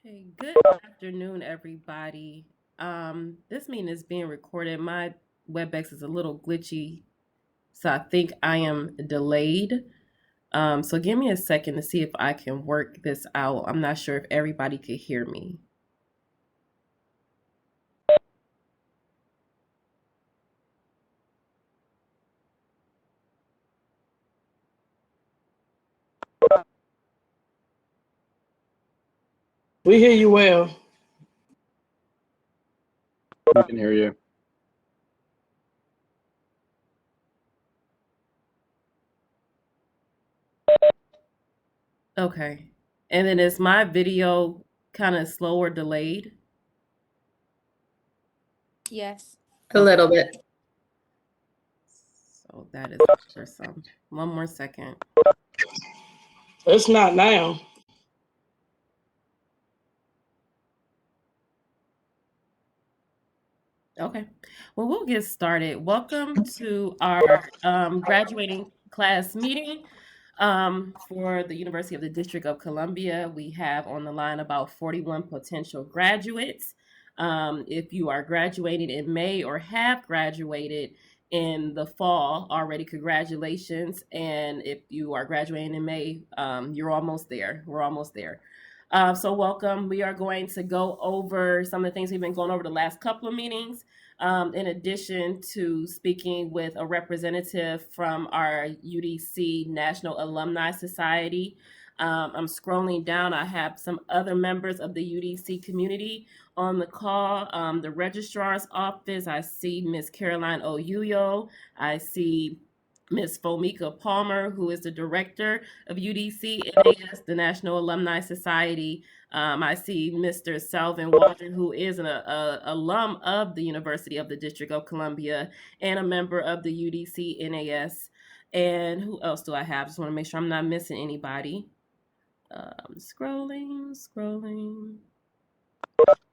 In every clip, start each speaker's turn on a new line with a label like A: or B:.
A: Okay, good afternoon, everybody. This meeting is being recorded. My WebEx is a little glitchy, so I think I am delayed. So give me a second to see if I can work this out. I'm not sure if everybody could hear me.
B: We hear you well.
C: We can hear you.
A: Okay. And then is my video kind of slow or delayed?
D: Yes.
E: A little bit.
A: So that is for some. One more second.
B: It's not now.
A: Okay. Well, we'll get started. Welcome to our graduating class meeting for the University of the District of Columbia. We have on the line about 41 potential graduates. If you are graduating in May or have graduated in the fall already, congratulations. And if you are graduating in May, you're almost there. We're almost there. So welcome. We are going to go over some of the things we've been going over the last couple of meetings. In addition to speaking with a representative from our UDC National Alumni Society. I'm scrolling down. I have some other members of the UDC community on the call. The registrar's office, I see Miss Caroline Oyuyo. I see Ms. Fomika Palmer, who is the director of UDC NAS, the National Alumni Society. I see Mr. Selvin Waldron, who is an alum of the University of the District of Columbia and a member of the UDC NAS. And who else do I have? Just want to make sure I'm not missing anybody. Scrolling.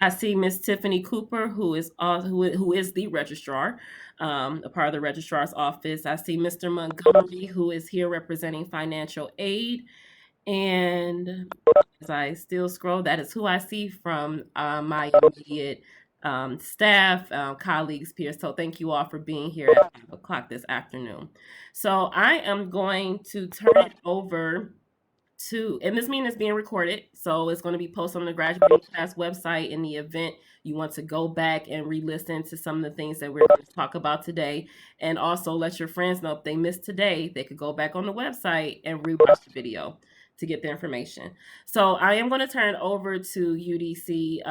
A: I see Miss Tiffany Cooper, who is the registrar, a part of the registrar's office. I see Mr. Montgomery, who is here representing financial aid. And as I still scroll, that is who I see from my immediate staff, colleagues, peers. So thank you all for being here at 5 o'clock this afternoon. So I am going to turn it over and this meeting is being recorded, so it's going to be posted on the graduating class website in the event you want to go back and re-listen to some of the things that we're going to talk about today. And also let your friends know if they missed today, they could go back on the website and rewatch the video to get the information. So I am going to turn it over to UDC,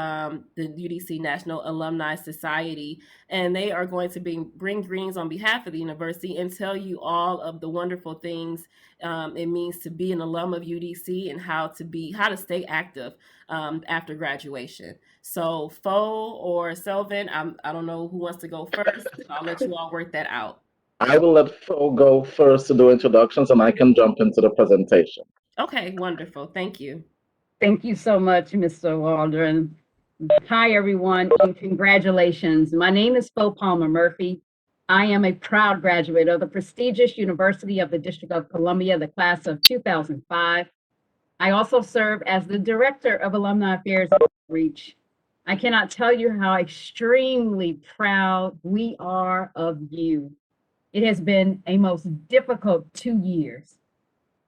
A: the UDC National Alumni Society, and they are going to bring greens on behalf of the university and tell you all of the wonderful things it means to be an alum of UDC and how to stay active after graduation. So Fo or Selvin, I don't know who wants to go first. I'll let you all work that out.
C: I will let Phil go first to do introductions and I can jump into the presentation.
A: Okay, wonderful. Thank you.
E: Thank you so much, Mr. Waldron. Hi, everyone, and congratulations. My name is Fo Palmer Murphy. I am a proud graduate of the prestigious University of the District of Columbia, the class of 2005. I also serve as the Director of Alumni Affairs and Outreach. I cannot tell you how extremely proud we are of you. It has been a most difficult 2 years,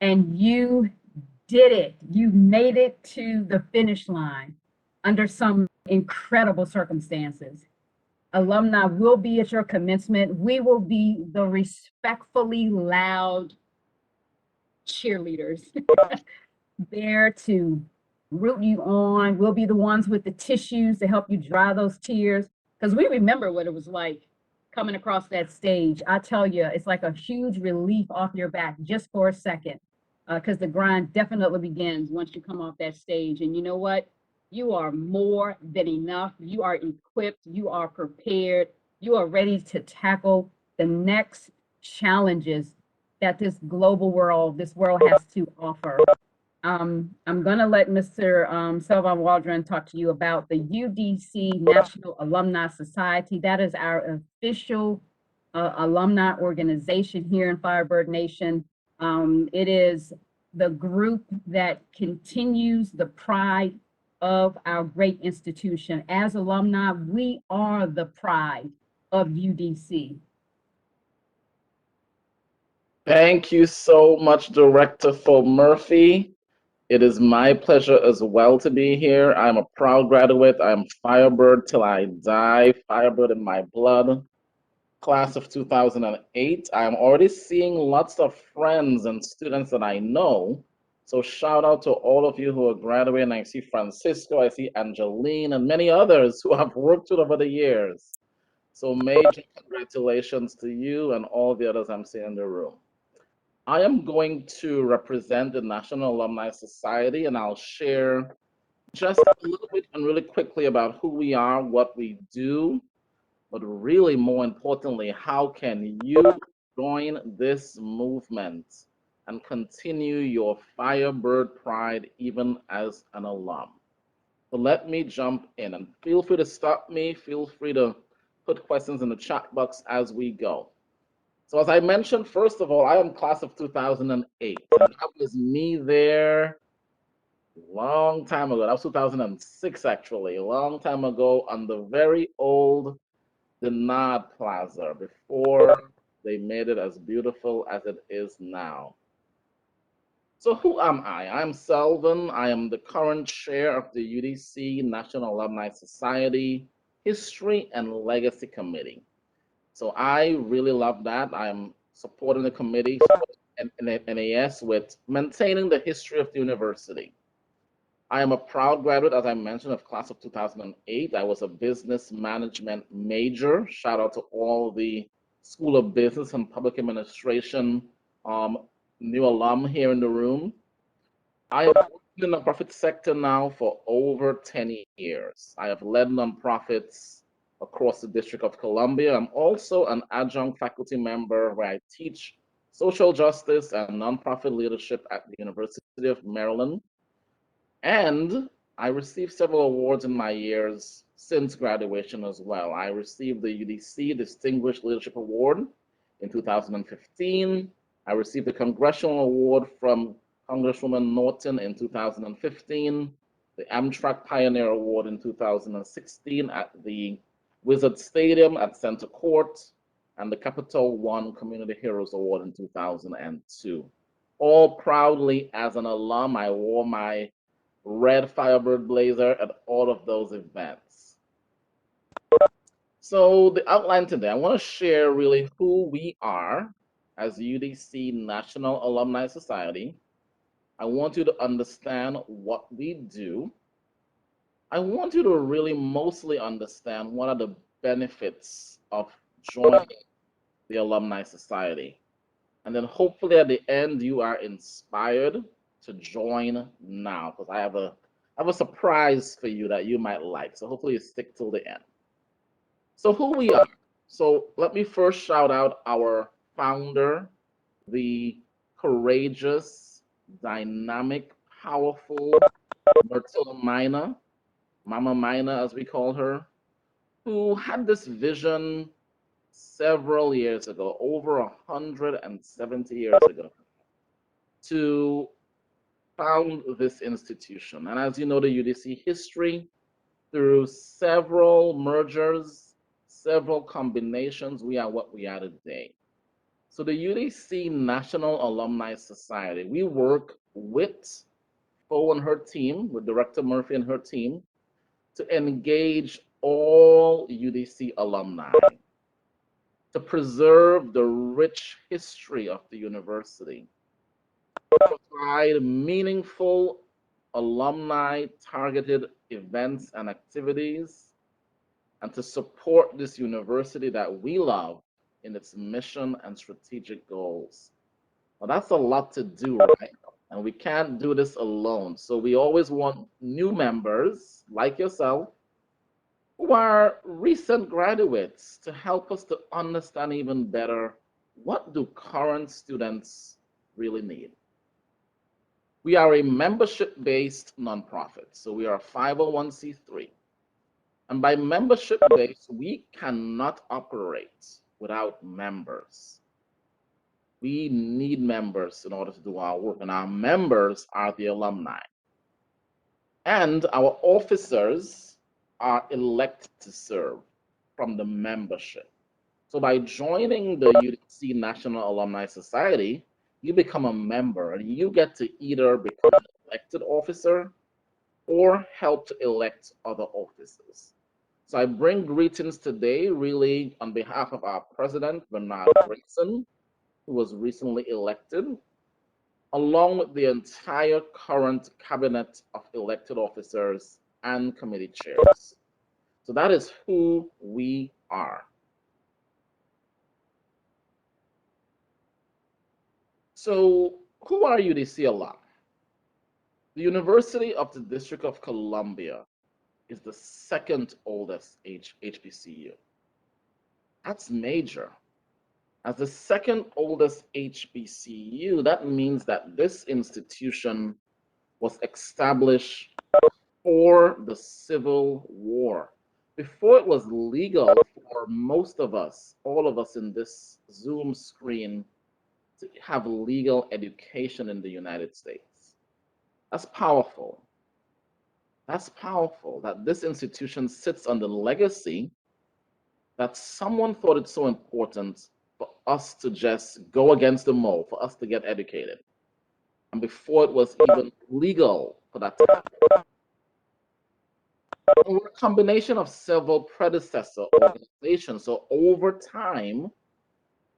E: and you did it. You made it to the finish line under some incredible circumstances. Alumni will be at your commencement. We will be the respectfully loud cheerleaders there to root you on. We'll be the ones with the tissues to help you dry those tears, because we remember what it was like coming across that stage. I tell you, it's like a huge relief off your back just for a second, because the grind definitely begins once you come off that stage. And you know what? You are more than enough. You are equipped. You are prepared. You are ready to tackle the next challenges that this world has to offer. I'm going to let Mr. Selvin Waldron talk to you about the UDC National Alumni Society. That is our official alumni organization here in Firebird Nation. It is the group that continues the pride of our great institution. As alumni, we are the pride of UDC.
C: Thank you so much, Director Phil Murphy. It is my pleasure as well to be here. I'm a proud graduate. I'm Firebird till I die, Firebird in my blood. Class of 2008. I'm already seeing lots of friends and students that I know. So shout out to all of you who are graduating. I see Francisco, I see Angeline, and many others who I've worked with over the years. So major congratulations to you and all the others I'm seeing in the room. I am going to represent the National Alumni Society, and I'll share just a little bit and really quickly about who we are, what we do, but really more importantly, how can you join this movement and continue your Firebird pride even as an alum? So let me jump in, and feel free to stop me, feel free to put questions in the chat box as we go. So as I mentioned, first of all, I am class of 2008, and that was me there a long time ago. That was 2006, actually, a long time ago on the very old Nod Plaza before they made it as beautiful as it is now. So who am I? I'm Selvin. I am the current chair of the UDC National Alumni Society History and Legacy Committee. So I really love that. I'm supporting the committee and NAS with maintaining the history of the university. I am a proud graduate, as I mentioned, of class of 2008. I was a business management major. Shout out to all the School of Business and Public Administration new alum here in the room. I have worked in the nonprofit sector now for over 10 years. I have led nonprofits across the District of Columbia. I'm also an adjunct faculty member where I teach social justice and nonprofit leadership at the University of Maryland. And I received several awards in my years since graduation as well. I received the UDC Distinguished Leadership Award in 2015. I received the Congressional Award from Congresswoman Norton in 2015, the Amtrak Pioneer Award in 2016 at the Wizard Stadium at Center Court, and the Capital One Community Heroes Award in 2002. All proudly as an alum, I wore my red Firebird blazer at all of those events. So the outline today, I want to share really who we are as UDC National Alumni Society. I want you to understand what we do. I want you to really mostly understand what are the benefits of joining the Alumni Society. And then hopefully at the end, you are inspired to join now, because I have a surprise for you that you might like. So hopefully you stick till the end. So who we are. So let me first shout out our founder, the courageous, dynamic, powerful Myrtle Mina, Mama Mina as we call her, who had this vision several years ago, over 170 years ago, to found this institution. And as you know, the UDC history, through several mergers, several combinations, we are what we are today. So the UDC National Alumni Society, we work with Fo and her team, with Director Murphy and her team, to engage all UDC alumni, to preserve the rich history of the university, provide meaningful alumni targeted events and activities, and to support this university that we love in its mission and strategic goals. Well, that's a lot to do, right? And we can't do this alone. So we always want new members like yourself who are recent graduates to help us to understand even better, what do current students really need? We are a membership-based nonprofit, so we are a 501c3. And by membership-based, we cannot operate without members. We need members in order to do our work, and our members are the alumni. And our officers are elected to serve from the membership. So by joining the UDC National Alumni Society, you become a member and you get to either become an elected officer or help to elect other officers. So I bring greetings today really on behalf of our president, Bernard Grayson, who was recently elected, along with the entire current cabinet of elected officers and committee chairs. So that is who we are. So who are UDC alum? The University of the District of Columbia is the second oldest HBCU. That's major. As the second oldest HBCU, that means that this institution was established for the Civil War. Before it was legal for most of us, all of us in this Zoom screen, to have legal education in the United States. That's powerful. That's powerful that this institution sits on the legacy that someone thought it so important for us to just go against the mold, for us to get educated. And before it was even legal for that to happen. We're a combination of several predecessor organizations. So over time,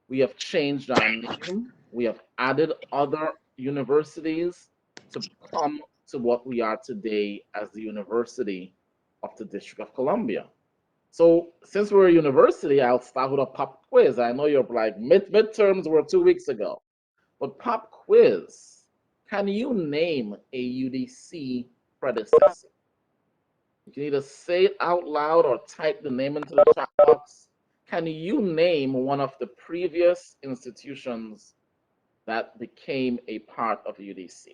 C: we have changed our name. We have added other universities to come to what we are today as the University of the District of Columbia. So since we're a university, I'll start with a pop quiz. I know you're like, midterms were 2 weeks ago, but pop quiz, can you name a UDC predecessor? You can either say it out loud or type the name into the chat box. Can you name one of the previous institutions that became a part of UDC?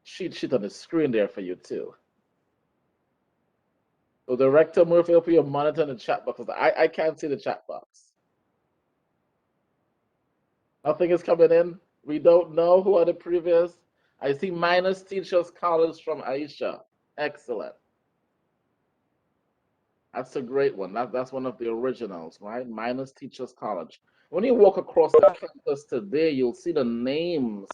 C: Sheet on the screen there for you too. So Director Murphy, hope you're monitoring the chat box. I can't see the chat box. Nothing is coming in. We don't know who are the previous. I see Minus Teachers College from Aisha. Excellent. That's a great one. That's one of the originals, right? Minus Teachers College. When you walk across the campus today, you'll see the names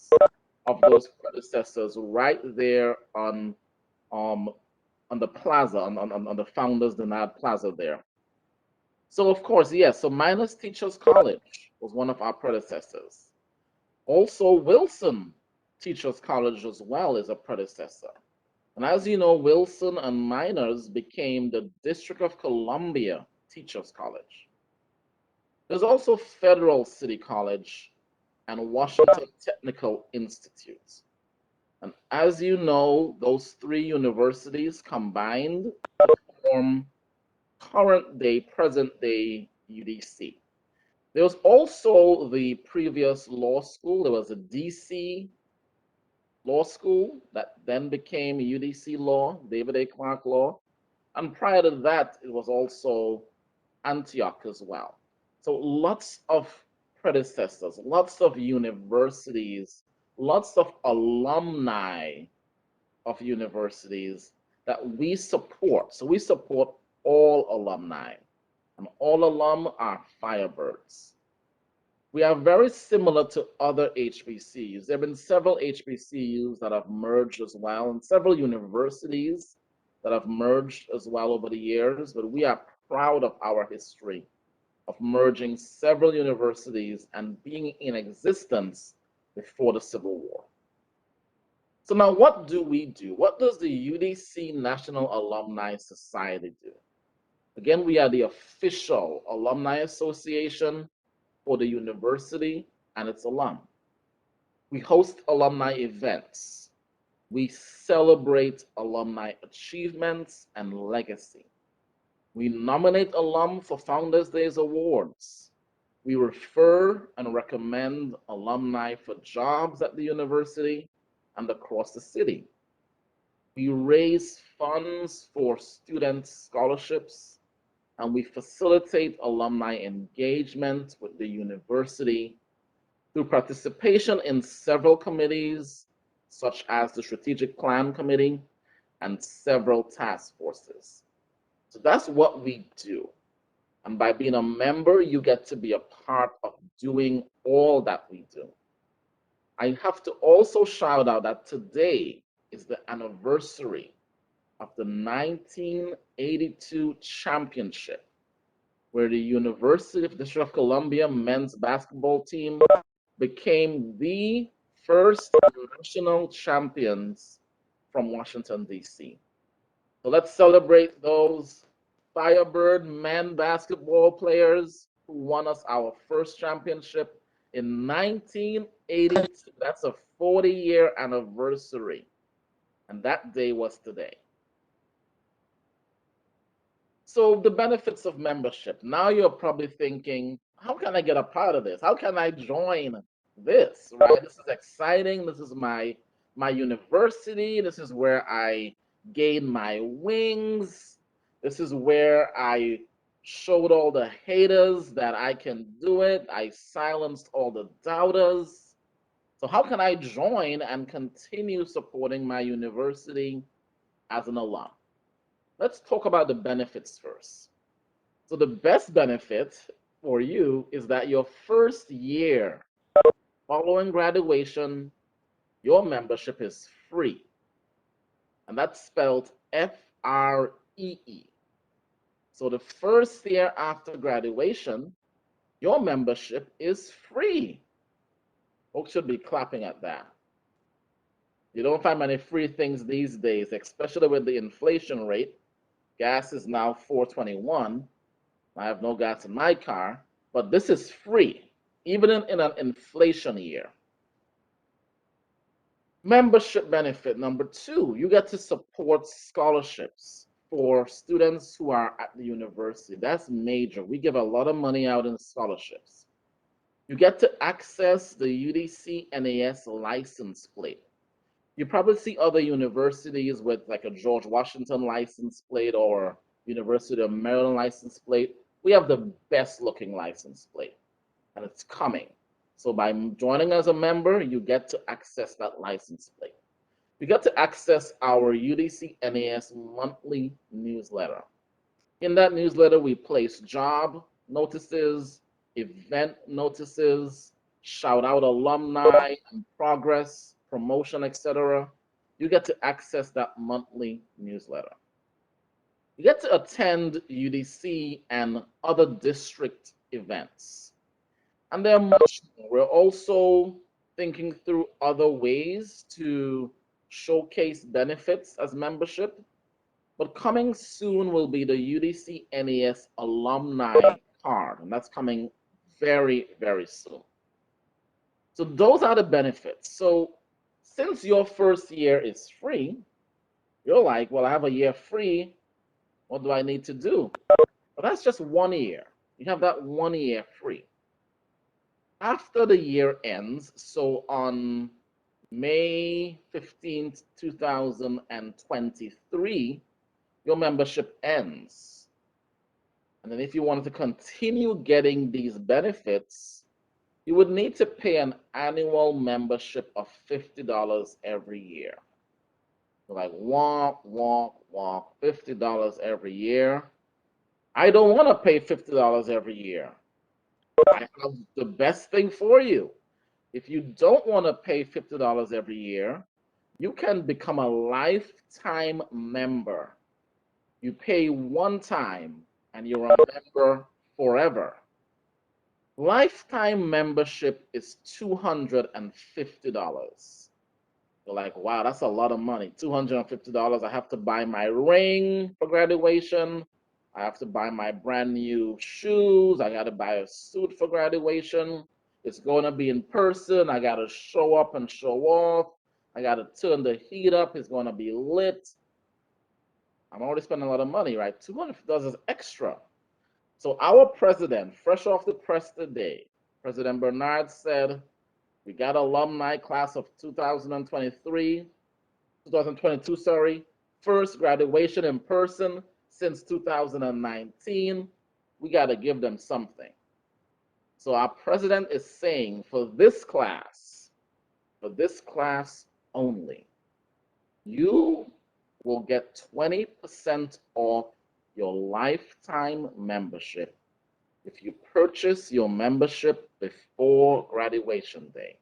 C: of those predecessors right there on the plaza, on the Founders Denied Plaza there. So of course, yes, so Minus Teachers College was one of our predecessors. Also, Wilson Teachers College as well is a predecessor. And as you know, Wilson and Miners became the District of Columbia Teachers College. There's also Federal City College and Washington Technical Institute. And as you know, those three universities combined form current day, present day UDC. There was also the previous law school. There was a DC Law School that then became UDC Law, David A. Clark Law. And prior to that, it was also Antioch as well. So lots of predecessors, lots of universities, lots of alumni of universities that we support. So we support all alumni, and all alum are Firebirds. We are very similar to other HBCUs. There have been several HBCUs that have merged as well, and several universities that have merged as well over the years, but we are proud of our history of merging several universities and being in existence before the Civil War. So now what do we do? What does the UDC National Alumni Society do? Again, we are the official alumni association for the university and its alum. We host alumni events. We celebrate alumni achievements and legacy. We nominate alum for Founders Days awards. We refer and recommend alumni for jobs at the university and across the city. We raise funds for student scholarships, and we facilitate alumni engagement with the university through participation in several committees, such as the Strategic Plan Committee and several task forces. So that's what we do. And by being a member, you get to be a part of doing all that we do. I have to also shout out that today is the anniversary of the 1982 championship, where the University of the District of Columbia men's basketball team became the first national champions from Washington, D.C. So let's celebrate those Firebird men basketball players who won us our first championship in 1982. That's a 40-year anniversary. And that day was today. So the benefits of membership. Now you're probably thinking, how can I get a part of this? How can I join this? Right? This is exciting. This is my university. This is where I gain my wings. This is where I showed all the haters that I can do it. I silenced all the doubters. So how can I join and continue supporting my university as an alum? Let's talk about the benefits first. So the best benefit for you is that your first year following graduation, your membership is free. And that's spelled Free. So the first year after graduation, your membership is free. Folks should be clapping at that. You don't find many free things these days, especially with the inflation rate. Gas is now $4.21. I have no gas in my car, but this is free, even in an inflation year. Membership benefit number 2, you get to support scholarships for students who are at the university. That's major. We give a lot of money out in scholarships. You get to access the UDC NAS license plate. You probably see other universities with like a George Washington license plate or University of Maryland license plate. We have the best looking license plate, and it's coming. So by joining as a member, you get to access that license plate. You get to access our UDC NAS monthly newsletter. In that newsletter, we place job notices, event notices, shout out alumni and progress, promotion, etc. You get to access that monthly newsletter. You get to attend UDC and other district events. And there are much more. We're also thinking through other ways to showcase benefits as membership. But coming soon will be the UDC NAS alumni card, and that's coming very, very soon. So those are the benefits. So since your first year is free, you're like, well, I have a year free. What do I need to do? Well, that's just 1 year. You have that 1 year free. After the year ends, so on May 15th, 2023, your membership ends. And then if you wanted to continue getting these benefits, you would need to pay an annual membership of $50 every year. So like walk, $50 every year. I don't want to pay $50 every year. I have the best thing for you. If you don't want to pay $50 every year, you can become a lifetime member. You pay one time and you're a member forever. Lifetime membership is $250. You're like, wow, that's a lot of money. $250. I have to buy my ring for graduation. I have to buy my brand new shoes. I got to buy a suit for graduation. It's going to be in person. I got to show up and show off. I got to turn the heat up. It's going to be lit. I'm already spending a lot of money, right? $200 is extra. So our president, fresh off the press today, President Bernard said, we got alumni class of 2022, sorry, first graduation in person since 2019. We got to give them something. So our president is saying for this class only, you will get 20% off your lifetime membership if you purchase your membership before graduation day.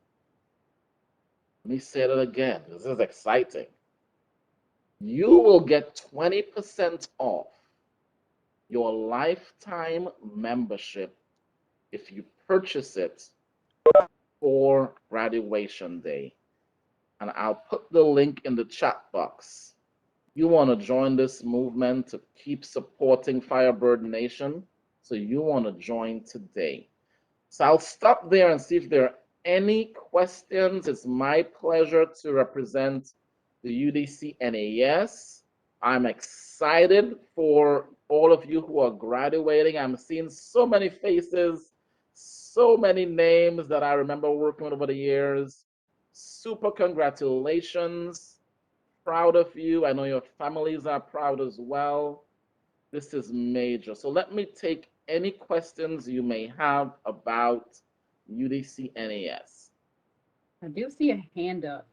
C: Let me say that again. This is exciting. You will get 20% off your lifetime membership if you purchase it for graduation day. And I'll put the link in the chat box. You want to join this movement to keep supporting Firebird Nation, so you want to join today. So I'll stop there and see if there are any questions. It's my pleasure to represent the UDC NAS. I'm excited for all of you who are graduating. I'm seeing so many faces, so many names that I remember working with over the years. Super congratulations. Proud of you. I know your families are proud as well. This is major. So let me take any questions you may have about UDC NAS.
E: I do see a hand up.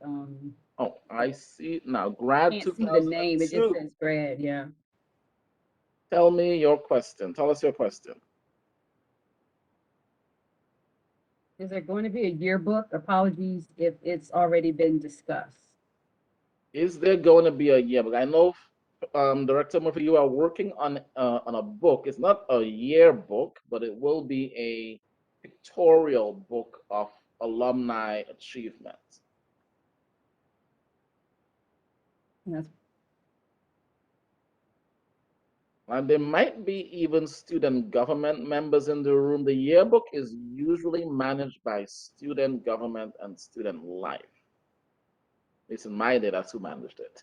C: Oh, I see now. Grad
E: Can't see the name. It just
C: 2002.
E: says grad. Yeah.
C: Tell me your question. Tell us your question.
E: Is there going to be a yearbook? Apologies if it's already been discussed.
C: Is there going to be a yearbook? I know, Director Murphy, you are working on a book. It's not a yearbook, but it will be a pictorial book of alumni achievements.
E: Yes.
C: And there might be even student government members in the room. The yearbook is usually managed by student government and student life. At least in my day, that's who managed it.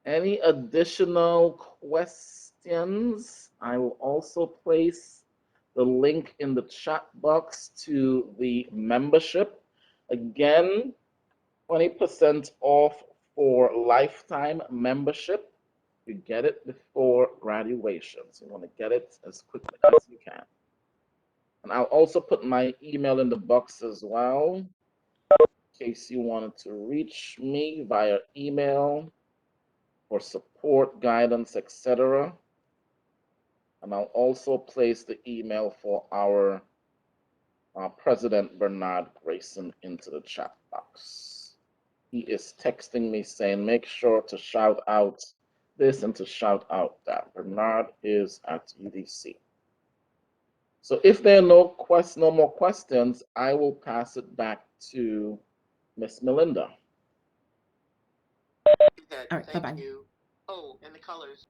C: Any additional questions? I will also place the link in the chat box to the membership. Again, 20% off for lifetime membership. You get it before graduation. So you want to get it as quickly as you can. And I'll also put my email in the box as well, in case you wanted to reach me via email for support, guidance, etc. And I'll also place the email for our President Bernard Grayson into the chat box. He is texting me saying, make sure to shout out this and to shout out that. Bernard is at UDC. So if there are no more questions, I will pass it back to Miss Melinda.
A: All right, bye-bye.
D: Oh, and the colors.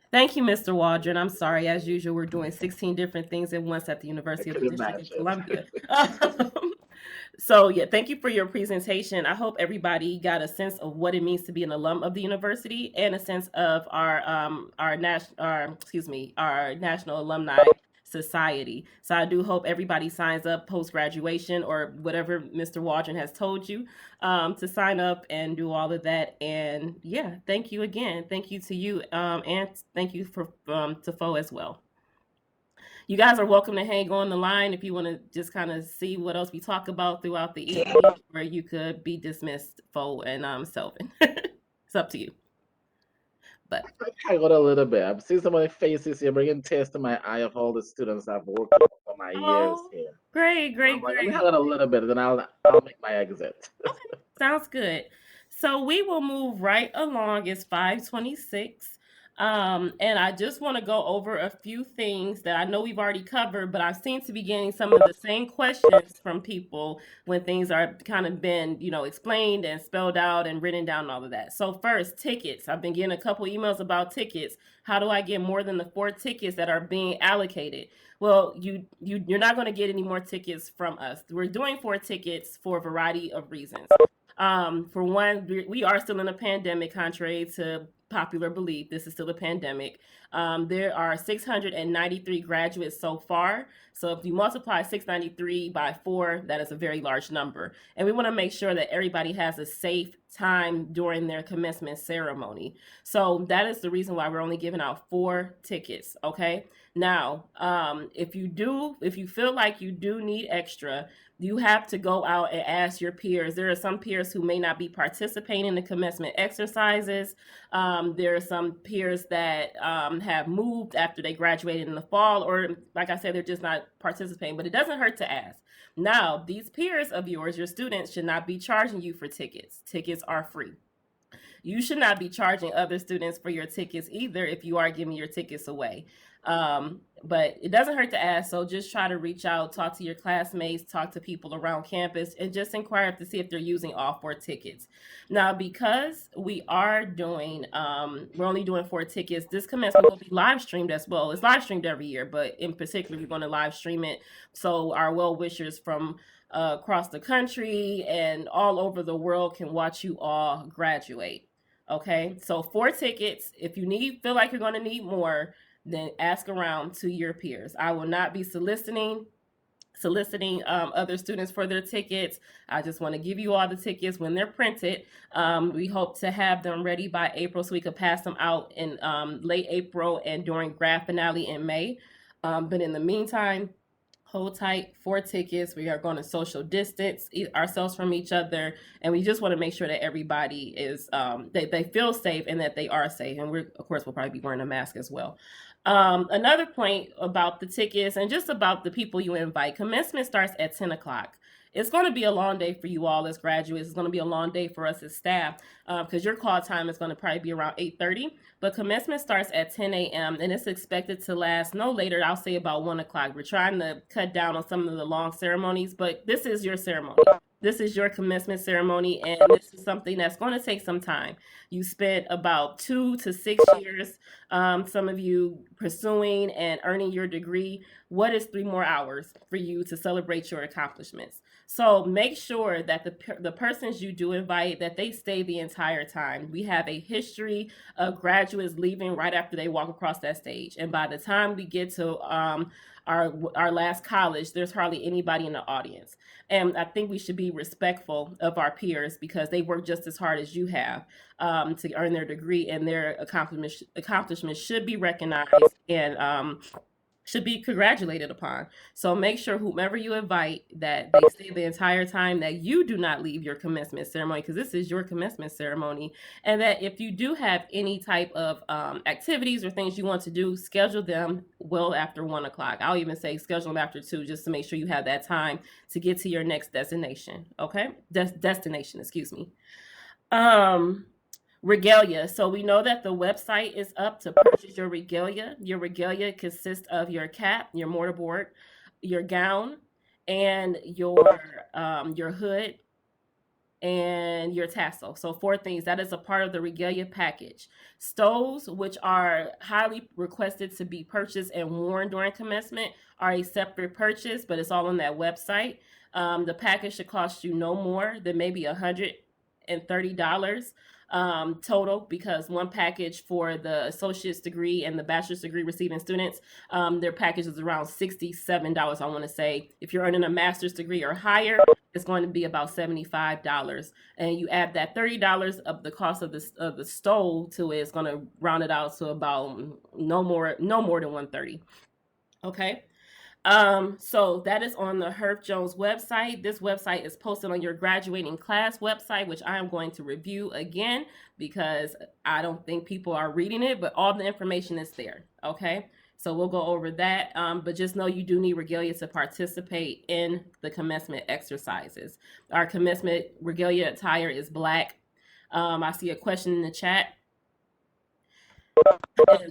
A: Thank you, Mr. Waldron. I'm sorry, as usual, we're doing 16 different things at once at the University of the District of Columbia. So yeah, thank you for your presentation. I hope everybody got a sense of what it means to be an alum of the university and a sense of our national alumni society. So I do hope everybody signs up post-graduation or whatever Mr. Waldron has told you to sign up and do all of that. And yeah, thank you again. Thank you to you and thank you for to Fo as well. You guys are welcome to hang on the line if you want to just kind of see what else we talk about throughout the evening, or you could be dismissed, Fo and Selvin. It's up to you. But
C: I got a little bit. I've seen so many faces here, bringing tears to my eye of all the students I've worked with for my years here.
A: Great.
C: Let me hang on a little bit, then I'll make my exit.
A: Okay, sounds good. So we will move right along. It's 5:26. And I just want to go over a few things that I know we've already covered, but I seem to be getting some of the same questions from people when things are kind of been, explained and spelled out and written down and all of that. So first, tickets. I've been getting a couple emails about tickets. How do I get more than the 4 tickets that are being allocated? Well, you're not going to get any more tickets from us. We're doing 4 tickets for a variety of reasons. For one, we are still in a pandemic, contrary to popular belief. This is still a pandemic. There are 693 graduates so far. So if you multiply 693 by 4, that is a very large number. And we want to make sure that everybody has a safe time during their commencement ceremony. So that is the reason why we're only giving out 4 tickets, okay? Now, if you feel like you do need extra, you have to go out and ask your peers. There are some peers who may not be participating in the commencement exercises. There are some peers that have moved after they graduated in the fall, or like I said, they're just not participating, but it doesn't hurt to ask. Now, these peers of yours, your students, should not be charging you for tickets. Tickets are free. You should not be charging other students for your tickets either if you are giving your tickets away. But it doesn't hurt to ask, so just try to reach out, talk to your classmates, talk to people around campus, and just inquire to see if they're using all 4 tickets. Now, because we are doing, we're only doing 4 tickets, this commencement will be live streamed as well. It's live streamed every year, but in particular, we're going to live stream it so our well-wishers from across the country and all over the world can watch you all graduate. Okay, so 4 tickets. If you feel like you're going to need more, then ask around to your peers. I will not be soliciting other students for their tickets. I just want to give you all the tickets when they're printed. We hope to have them ready by April so we could pass them out in late April and during grand finale in May. But in the meantime, hold tight, 4 tickets. We are going to social distance ourselves from each other, and we just want to make sure that everybody is they feel safe and that they are safe. And we'll probably be wearing a mask as well. Another point about the tickets and just about the people you invite, commencement starts at 10 o'clock. It's going to be a long day for you all as graduates. It's going to be a long day for us as staff because your call time is going to probably be around 8:30. But commencement starts at 10 a.m. and it's expected to last no later, I'll say about 1 o'clock. We're trying to cut down on some of the long ceremonies, but this is your ceremony. This is your commencement ceremony, and this is something that's going to take some time. You spent about 2 to 6 years, some of you pursuing and earning your degree. What is 3 more hours for you to celebrate your accomplishments? So make sure that the persons you do invite, that they stay the entire time. We have a history of graduates leaving right after they walk across that stage. And by the time we get to our last college, there's hardly anybody in the audience. And I think we should be respectful of our peers because they work just as hard as you have to earn their degree, and their accomplishments should be recognized and should be congratulated upon. So make sure whomever you invite that they stay the entire time, that you do not leave your commencement ceremony because this is your commencement ceremony, and that if you do have any type of activities or things you want to do, schedule them well after 1 o'clock. I'll even say schedule them after 2 just to make sure you have that time to get to your next destination. Okay, destination, excuse me. Regalia. So we know that the website is up to purchase your regalia. Your regalia consists of your cap, your mortarboard, your gown, and your hood and your tassel. So 4 things. That is a part of the regalia package. Stoles, which are highly requested to be purchased and worn during commencement, are a separate purchase, but it's all on that website. The package should cost you no more than maybe $130 total, because one package for the associate's degree and the bachelor's degree receiving students, their package is around $67, I want to say. If you're earning a master's degree or higher, it's going to be about $75. And you add that $30 of the cost of the stole to it, it's going to round it out to about no more than $130. Okay. So that is on the Herb Jones website. This website is posted on your graduating class website, which I am going to review again because I don't think people are reading it, but all the information is there. Okay. So we'll go over that. But just know you do need regalia to participate in the commencement exercises. Our commencement regalia attire is black. I see a question in the chat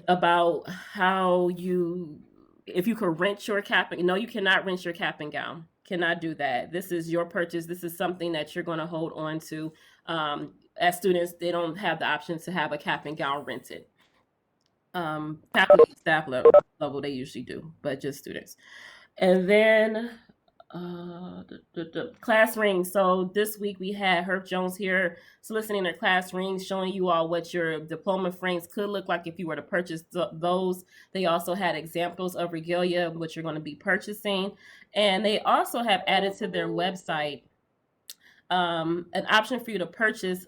A: about if you could rent your cap. No, you cannot rent your cap and gown. Cannot do that. This is your purchase. This is something that you're going to hold on to. As students, they don't have the option to have a cap and gown rented. Faculty, staff level, they usually do, but just students. And then The class rings. So this week we had Herb Jones here soliciting their class rings, showing you all what your diploma frames could look like if you were to purchase those. They also had examples of regalia, which you're going to be purchasing. And they also have added to their website an option for you to purchase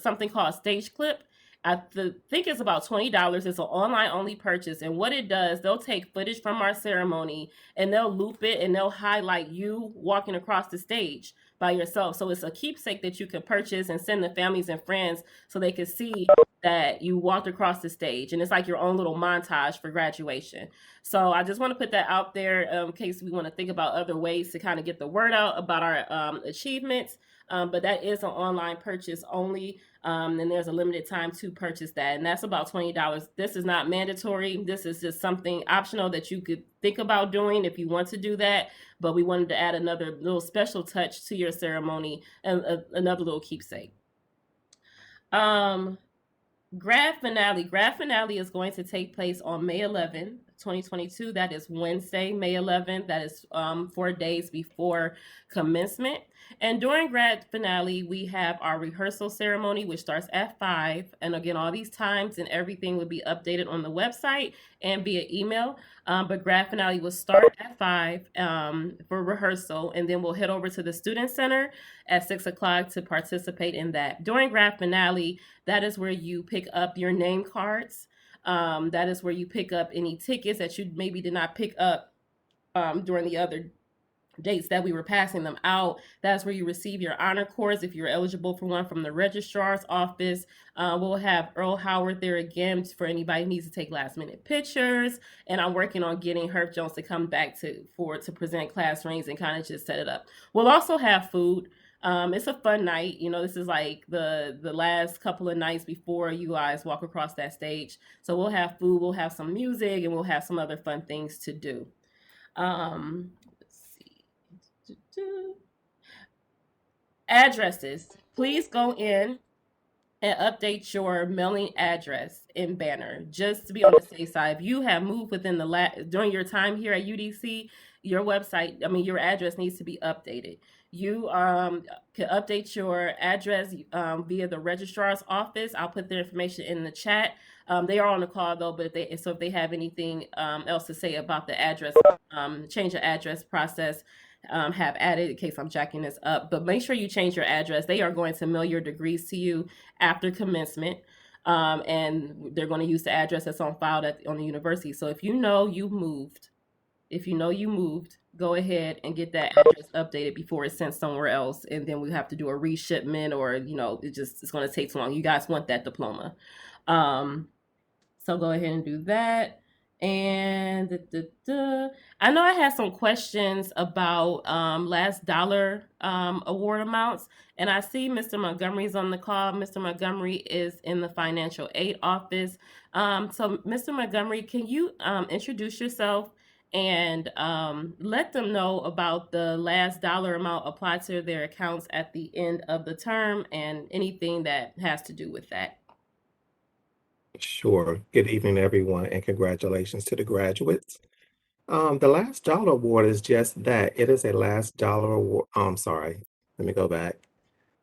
A: something called Stage Clip. I think it's about $20. It's an online only purchase. And what it does, they'll take footage from our ceremony and they'll loop it and they'll highlight you walking across the stage by yourself. So it's a keepsake that you can purchase and send to families and friends so they can see that you walked across the stage. And it's like your own little montage for graduation. So I just want to put that out there in case we want to think about other ways to kind of get the word out about our achievements. But that is an online purchase only. And there's a limited time to purchase that. And that's about $20. This is not mandatory. This is just something optional that you could think about doing if you want to do that. But we wanted to add another little special touch to your ceremony and another little keepsake. Grad finale. Grad finale is going to take place on May 11th, 2022. That is Wednesday, May 11th. That is 4 days before commencement. And during grad finale, we have our rehearsal ceremony, which starts at 5. And again, all these times and everything will be updated on the website and via email. But grad finale will start at 5 for rehearsal, and then we'll head over to the Student Center at 6 o'clock to participate in that. During grad finale, that is where you pick up your name cards. That is where you pick up any tickets that you maybe did not pick up during the other dates that we were passing them out. That's where you receive your honor cords if you're eligible for one from the registrar's office. We'll have Earl Howard there again for anybody who needs to take last minute pictures. And I'm working on getting Herb Jones to come back to present class rings and kind of just set it up. We'll also have food. It's a fun night. You know, this is like the last couple of nights before you guys walk across that stage. So we'll have food, we'll have some music, and we'll have some other fun things to do. Let's see. Addresses. Please go in and update your mailing address in Banner, just to be on the safe side. If you have moved within during your time here at UDC, your address needs to be updated. You can update your address via the registrar's office. I'll put their information in the chat. They are on the call though, but if they have anything else to say about the address, change of address process, have added in case I'm jacking this up. But make sure you change your address. They are going to mail your degrees to you after commencement. And they're going to use the address that's on file on the university. So if you know you moved, go ahead and get that address updated before it's sent somewhere else. And then we have to do a reshipment, or, it's going to take too long. You guys want that diploma. So go ahead and do that. And I know I had some questions about last dollar award amounts. And I see Mr. Montgomery's on the call. Mr. Montgomery is in the financial aid office. So Mr. Montgomery, can you introduce yourself and let them know about the last dollar amount applied to their accounts at the end of the term and anything that has to do with that?
F: Sure. Good evening, everyone, and congratulations to the graduates. The last dollar award is just that. It is a last dollar award. I'm sorry. Let me go back.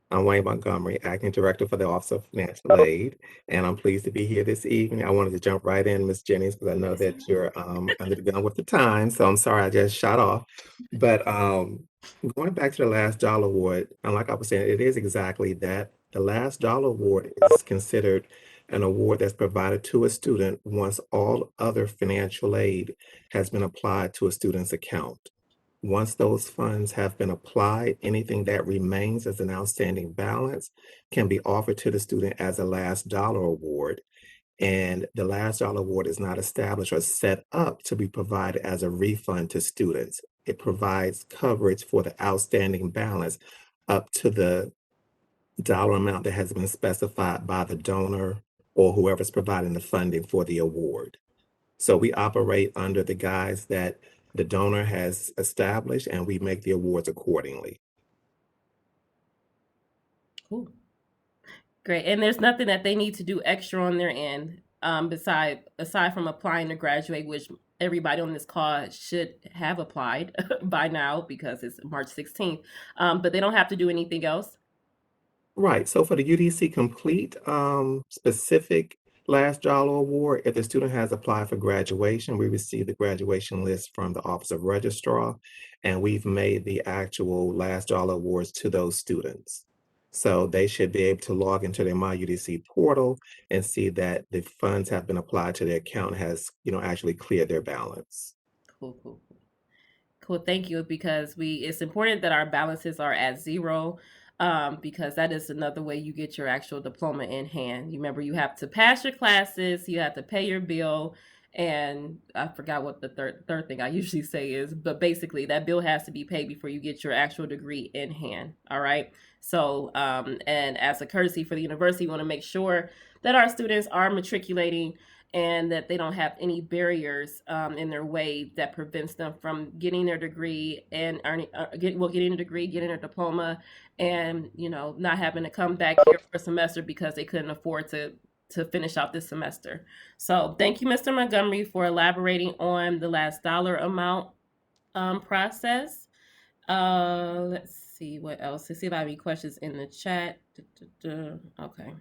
F: I'm Wayne Montgomery, Acting Director for the Office of Financial Aid, and I'm pleased to be here this evening. I wanted to jump right in, Ms. Jennings, because I know that you're under the gun with the time, so I'm sorry I just shot off. But going back to the last dollar award, and like I was saying, it is exactly that. The last dollar award is considered an award that's provided to a student once all other financial aid has been applied to a student's account. Once those funds have been applied, anything that remains as an outstanding balance can be offered to the student as a last dollar award. And the last dollar award is not established or set up to be provided as a refund to students. It provides coverage for the outstanding balance up to the dollar amount that has been specified by the donor or whoever's providing the funding for the award. So we operate under the guise that the donor has established, and we make the awards accordingly.
A: Cool. Great. And there's nothing that they need to do extra on their end. aside from applying to graduate, which everybody on this call should have applied by now because it's March 16th. But they don't have to do anything else.
F: Right. So for the UDC Complete specific last dollar award, if the student has applied for graduation, we receive the graduation list from the Office of Registrar, and we've made the actual last dollar awards to those students. So they should be able to log into their My UDC portal and see that the funds have been applied to their account, has, actually cleared their balance.
A: Cool, cool, cool. Cool, thank you. Because it's important that our balances are at zero, because that is another way you get your actual diploma in hand. You remember, you have to pass your classes, you have to pay your bill, and I forgot what the third thing I usually say is, but basically that bill has to be paid before you get your actual degree in hand. All right. So, and as a courtesy for the university, we want to make sure that our students are matriculating and that they don't have any barriers in their way that prevents them from getting their degree and getting a degree, getting a diploma, and not having to come back here for a semester because they couldn't afford to finish out this semester. So thank you, Mr. Montgomery, for elaborating on the last dollar amount process. Let's see what else. Let's see if I have any questions in the chat. Okay.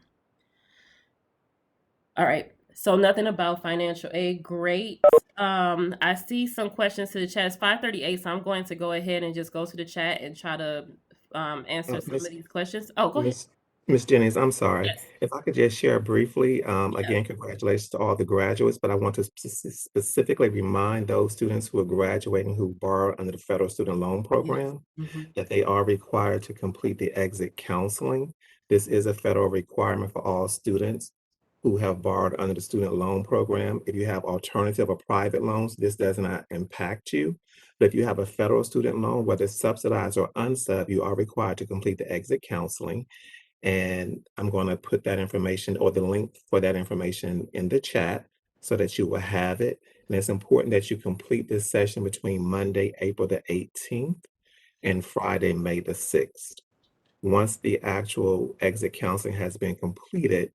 A: All right. So nothing about financial aid. Great. I see some questions to the chat. It's 5:38, so I'm going to go ahead and just go to the chat and try to answer some of these questions. Oh, go ahead.
F: Miss Jennings, I'm sorry.
A: Yes.
F: If I could just share briefly, again, congratulations to all the graduates, but I want to specifically remind those students who are graduating who borrow under the Federal Student Loan Program that they are required to complete the exit counseling. This is a federal requirement for all students who have borrowed under the student loan program. If you have alternative or private loans, this does not impact you. But if you have a federal student loan, whether it's subsidized or unsub, you are required to complete the exit counseling. And I'm going to put that information or the link for that information in the chat so that you will have it. And it's important that you complete this session between Monday, April the 18th and Friday, May the 6th. Once the actual exit counseling has been completed,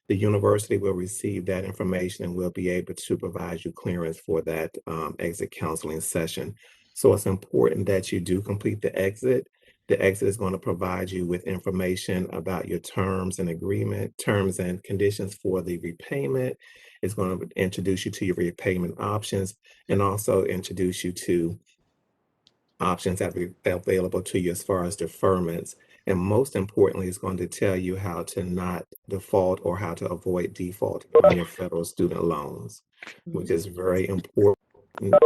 F: the university will receive that information and will be able to provide you clearance for that exit counseling session. So it's important that you do complete the exit. The exit is going to provide you with information about your terms and conditions for the repayment. It's going to introduce you to your repayment options and also introduce you to options that are available to you as far as deferments. And most importantly, it's going to tell you how to not default or how to avoid default on your federal student loans, which is very important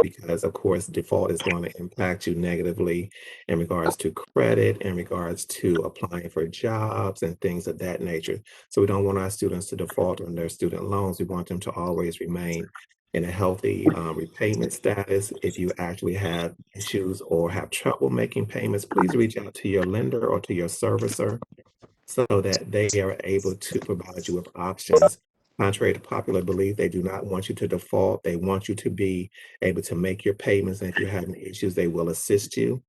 F: because, of course, default is going to impact you negatively in regards to credit, in regards to applying for jobs and things of that nature. So we don't want our students to default on their student loans. We want them to always remain in a healthy repayment status. If you actually have issues or have trouble making payments, please reach out to your lender or to your servicer so that they are able to provide you with options. Contrary to popular belief, they do not want you to default. They want you to be able to make your payments. And if you're having issues, they will assist you.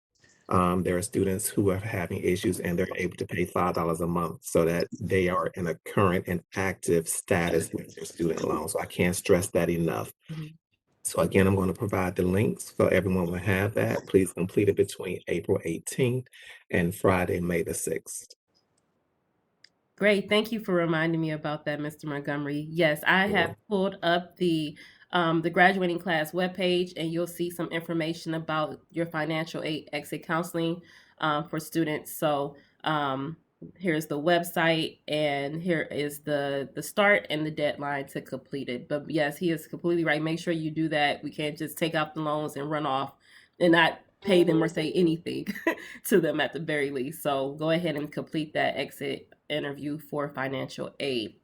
F: There are students who are having issues and they're able to pay $5 a month so that they are in a current and active status with their student loan. So I can't stress that enough. So again, I'm going to provide the links so everyone will have that. Please complete it between April 18th and Friday, May the 6th.
A: Great. Thank you for reminding me about that, Mr. Montgomery. Yes, I have pulled up the graduating class webpage, and you'll see some information about your financial aid exit counseling for students. So here's the website, and here is the start and the deadline to complete it. But yes, he is completely right. Make sure you do that. We can't just take out the loans and run off and not pay them or say anything to them at the very least. So go ahead and complete that exit interview for financial aid.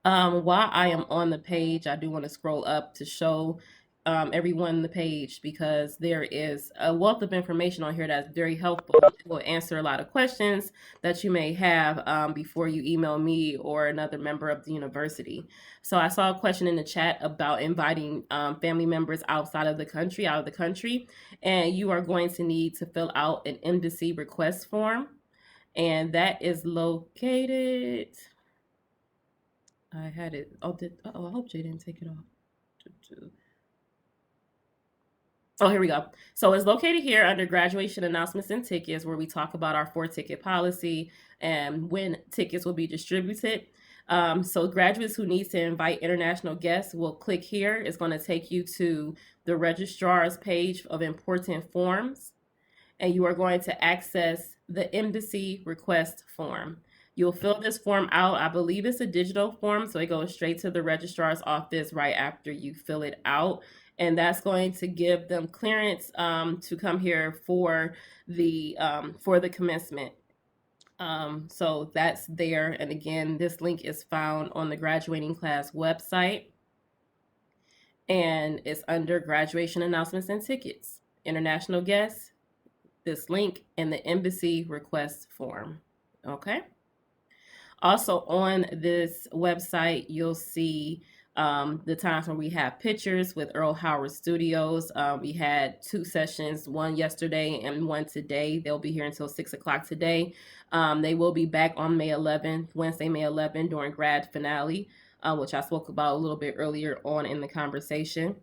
A: While I am on the page, I do want to scroll up to show everyone the page because there is a wealth of information on here that's very helpful. It will answer a lot of questions that you may have before you email me or another member of the university. So I saw a question in the chat about inviting family members outside of the country, and you are going to need to fill out an embassy request form, and that is located. I had it. Oh, I hope Jay didn't take it off. Oh, here we go. So it's located here under graduation announcements and tickets, where we talk about our 4-ticket policy and when tickets will be distributed. So graduates who need to invite international guests will click here. It's going to take you to the registrar's page of important forms, and you are going to access the embassy request form. You'll fill this form out. I believe it's a digital form, so it goes straight to the registrar's office right after you fill it out. And that's going to give them clearance to come here for the commencement. So that's there. And again, this link is found on the graduating class website, and it's under graduation announcements and tickets. International guests, this link, and the embassy request form. Okay. Also on this website, you'll see the times when we have pictures with Earl Howard Studios. We had 2 sessions, one yesterday and one today. They'll be here until 6 o'clock today. They will be back on May 11th, Wednesday, May 11th, during grad finale, which I spoke about a little bit earlier on in the conversation.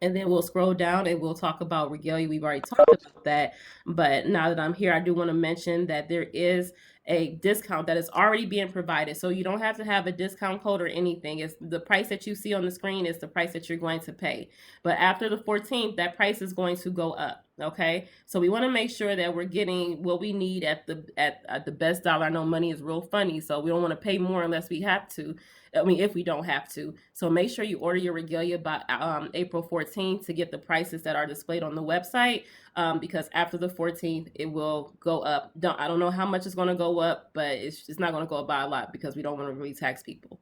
A: And then we'll scroll down and we'll talk about regalia. We've already talked about that. But now that I'm here, I do want to mention that there is a discount that is already being provided. So you don't have to have a discount code or anything. It's the price that you see on the screen is the price that you're going to pay. But after the 14th, that price is going to go up. Okay. So we want to make sure that we're getting what we need at the best dollar. I know money is real funny, so we don't want to pay more unless we have to. I mean, if we don't have to. So make sure you order your regalia by April 14th to get the prices that are displayed on the website, because after the 14th, it will go up. I don't know how much it's going to go up, but it's not going to go up by a lot because we don't want to really tax people.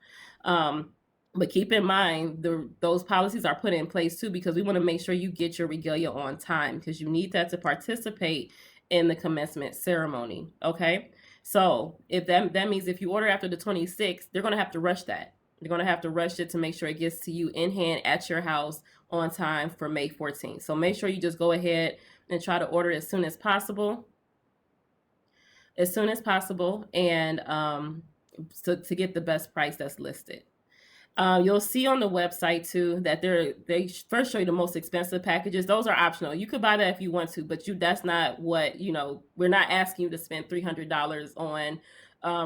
A: But keep in mind, those policies are put in place too, because we want to make sure you get your regalia on time, because you need that to participate in the commencement ceremony. Okay. So if that means if you order after the 26th, they're going to have to rush that. They're going to have to rush it to make sure it gets to you in hand at your house on time for May 14th. So make sure you just go ahead and try to order as soon as possible. And to get the best price that's listed. You'll see on the website too that they first show you the most expensive packages. Those are optional. You could buy that if you want to, but that's not what, we're not asking you to spend $300 on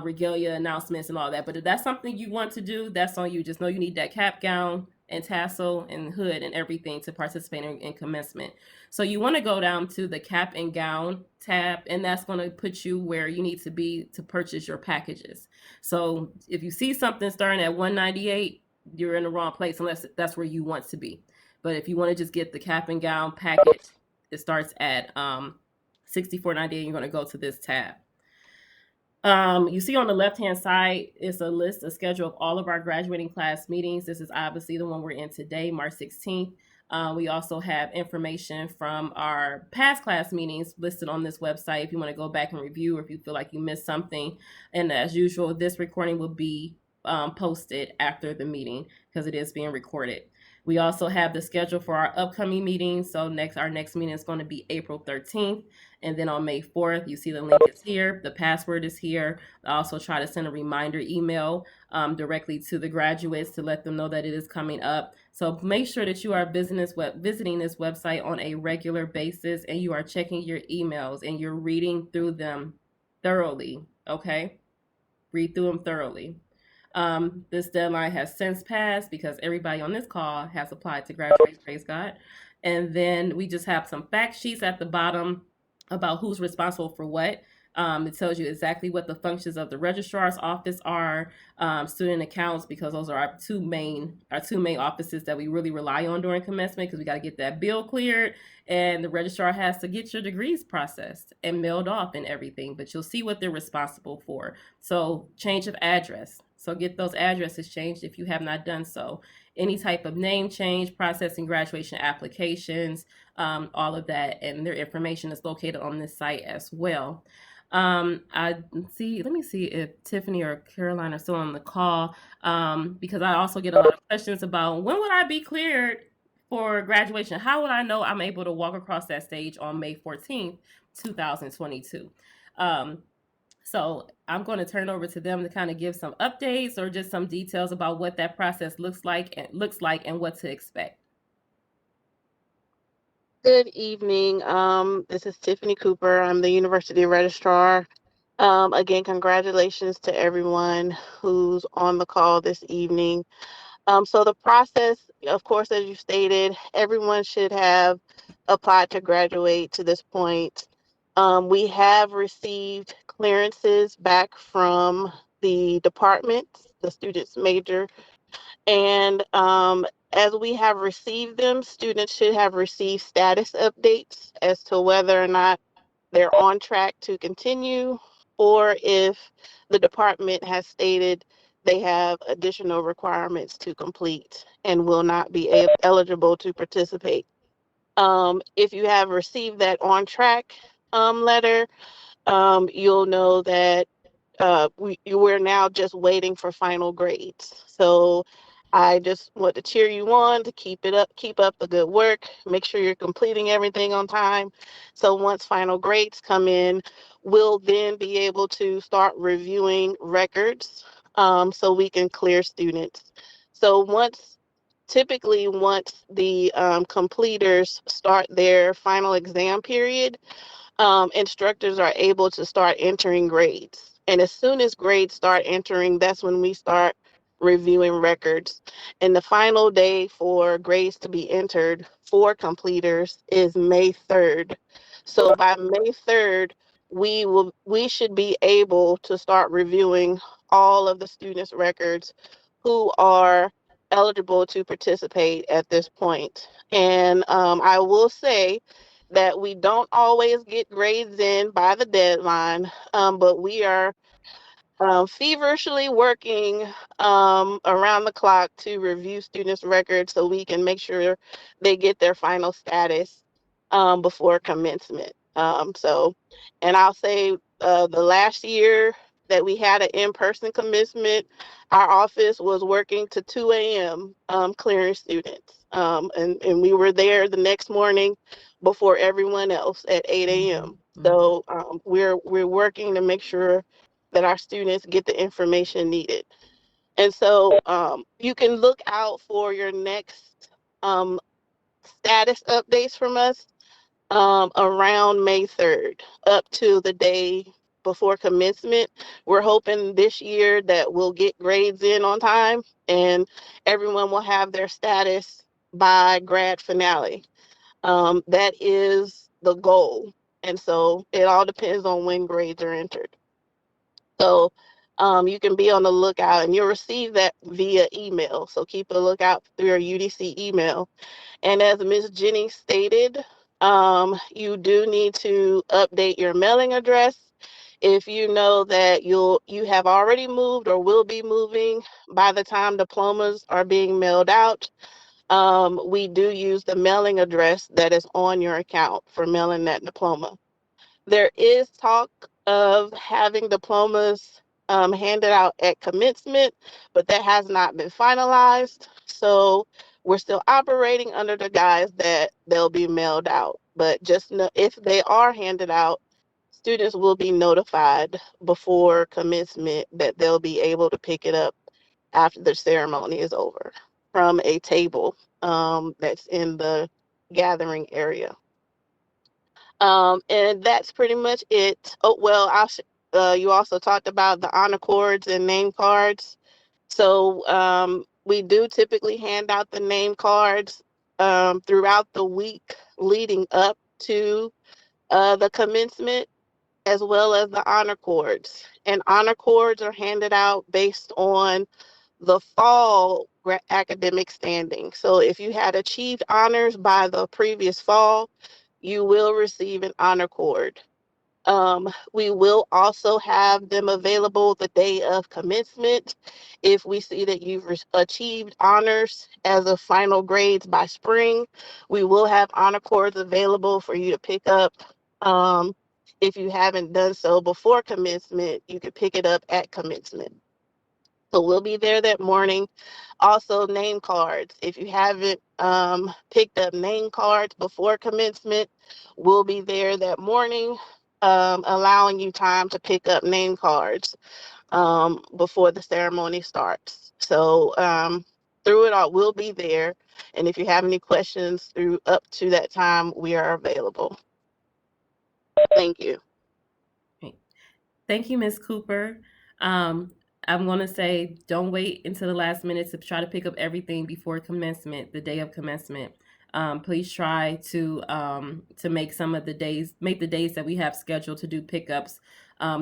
A: regalia announcements and all that. But if that's something you want to do, that's on you. Just know you need that cap, gown, and tassel and hood and everything to participate in commencement. So you want to go down to the cap and gown tab, and that's going to put you where you need to be to purchase your packages. So if you see something starting at $198, you're in the wrong place unless that's where you want to be. But if you want to just get the cap and gown package, it starts at $64.98. You're going to go to this tab. You see on the left-hand side, it's a schedule of all of our graduating class meetings. This is obviously the one we're in today, March 16th. We also have information from our past class meetings listed on this website if you want to go back and review, or if you feel like you missed something. And as usual, this recording will be posted after the meeting because it is being recorded. We also have the schedule for our upcoming meetings. So our next meeting is going to be April 13th. And then on May 4th, you see the link is here. The password is here. I also try to send a reminder email directly to the graduates to let them know that it is coming up. So make sure that you are visiting this website on a regular basis, and you are checking your emails and you're reading through them thoroughly. Okay? Read through them thoroughly. This deadline has since passed because everybody on this call has applied to graduate, praise God. And then we just have some fact sheets at the bottom about who's responsible for what. It tells you exactly what the functions of the registrar's office are, student accounts, because those are our two main offices that we really rely on during commencement, because we got to get that bill cleared, and the registrar has to get your degrees processed and mailed off and everything. But you'll see what they're responsible for. So change of address. So get those addresses changed if you have not done so. Any type of name change, processing graduation applications, all of that, and their information is located on this site as well. Let me see if Tiffany or Caroline are still on the call, because I also get a lot of questions about when would I be cleared for graduation? How would I know I'm able to walk across that stage on May 14th, 2022? So I'm going to turn it over to them to kind of give some updates or just some details about what that process looks like and what to expect.
D: Good evening. This is Tiffany Cooper. I'm the University Registrar. Again, congratulations to everyone who's on the call this evening. So the process, of course, as you stated, everyone should have applied to graduate to this point. We have received clearances back from the departments, the students major, and as we have received them, students should have received status updates as to whether or not they're on track to continue, or if the department has stated they have additional requirements to complete and will not be eligible to participate. If you have received that on track letter, you'll know that we're now just waiting for final grades. So I just want to cheer you on to keep up the good work, make sure you're completing everything on time. So once final grades come in, we'll then be able to start reviewing records, so we can clear students. So typically once the completers start their final exam period, instructors are able to start entering grades. And as soon as grades start entering, that's when we start reviewing records. And the final day for grades to be entered for completers is May 3rd. So by May 3rd, we should be able to start reviewing all of the students' records who are eligible to participate at this point. And I will say that we don't always get grades in by the deadline, but we are feverishly working around the clock to review students' records so we can make sure they get their final status before commencement. And I'll say the last year that we had an in-person commencement, our office was working to 2 a.m. Clearing students. And we were there the next morning before everyone else at 8 a.m. So we're working to make sure that our students get the information needed. And so you can look out for your next status updates from us around May 3rd, up to the day before commencement. We're hoping this year that we'll get grades in on time and everyone will have their status by grad finale. That is the goal. And so it all depends on when grades are entered. So you can be on the lookout and you'll receive that via email. So keep a lookout through your UDC email. And as Ms. Jennings stated, you do need to update your mailing address. If you know that you have already moved or will be moving by the time diplomas are being mailed out, we do use the mailing address that is on your account for mailing that diploma. There is talk of having diplomas handed out at commencement, but that has not been finalized. So we're still operating under the guise that they'll be mailed out. But just know if they are handed out, students will be notified before commencement that they'll be able to pick it up after the ceremony is over from a table that's in the gathering area. And that's pretty much it. Oh, well, you also talked about the honor cords and name cards. So we do typically hand out the name cards throughout the week leading up to the commencement, as well as the honor cords. And honor cords are handed out based on the fall academic standing. So if you had achieved honors by the previous fall, you will receive an honor cord. We will also have them available the day of commencement. If we see that you've achieved honors as of final grades by spring, we will have honor cords available for you to pick up. If you haven't done so before commencement, you could pick it up at commencement. So we'll be there that morning. Also, name cards. If you haven't picked up name cards before commencement, we'll be there that morning. allowing you time to pick up name cards before the ceremony starts. So through it all, we'll be there. And if you have any questions through up to that time, we are available. Thank you.
A: Thank you, Ms. Cooper. I'm going to say don't wait until the last minute to try to pick up everything before commencement, the day of commencement. Please try to make the days that we have scheduled to do pickups.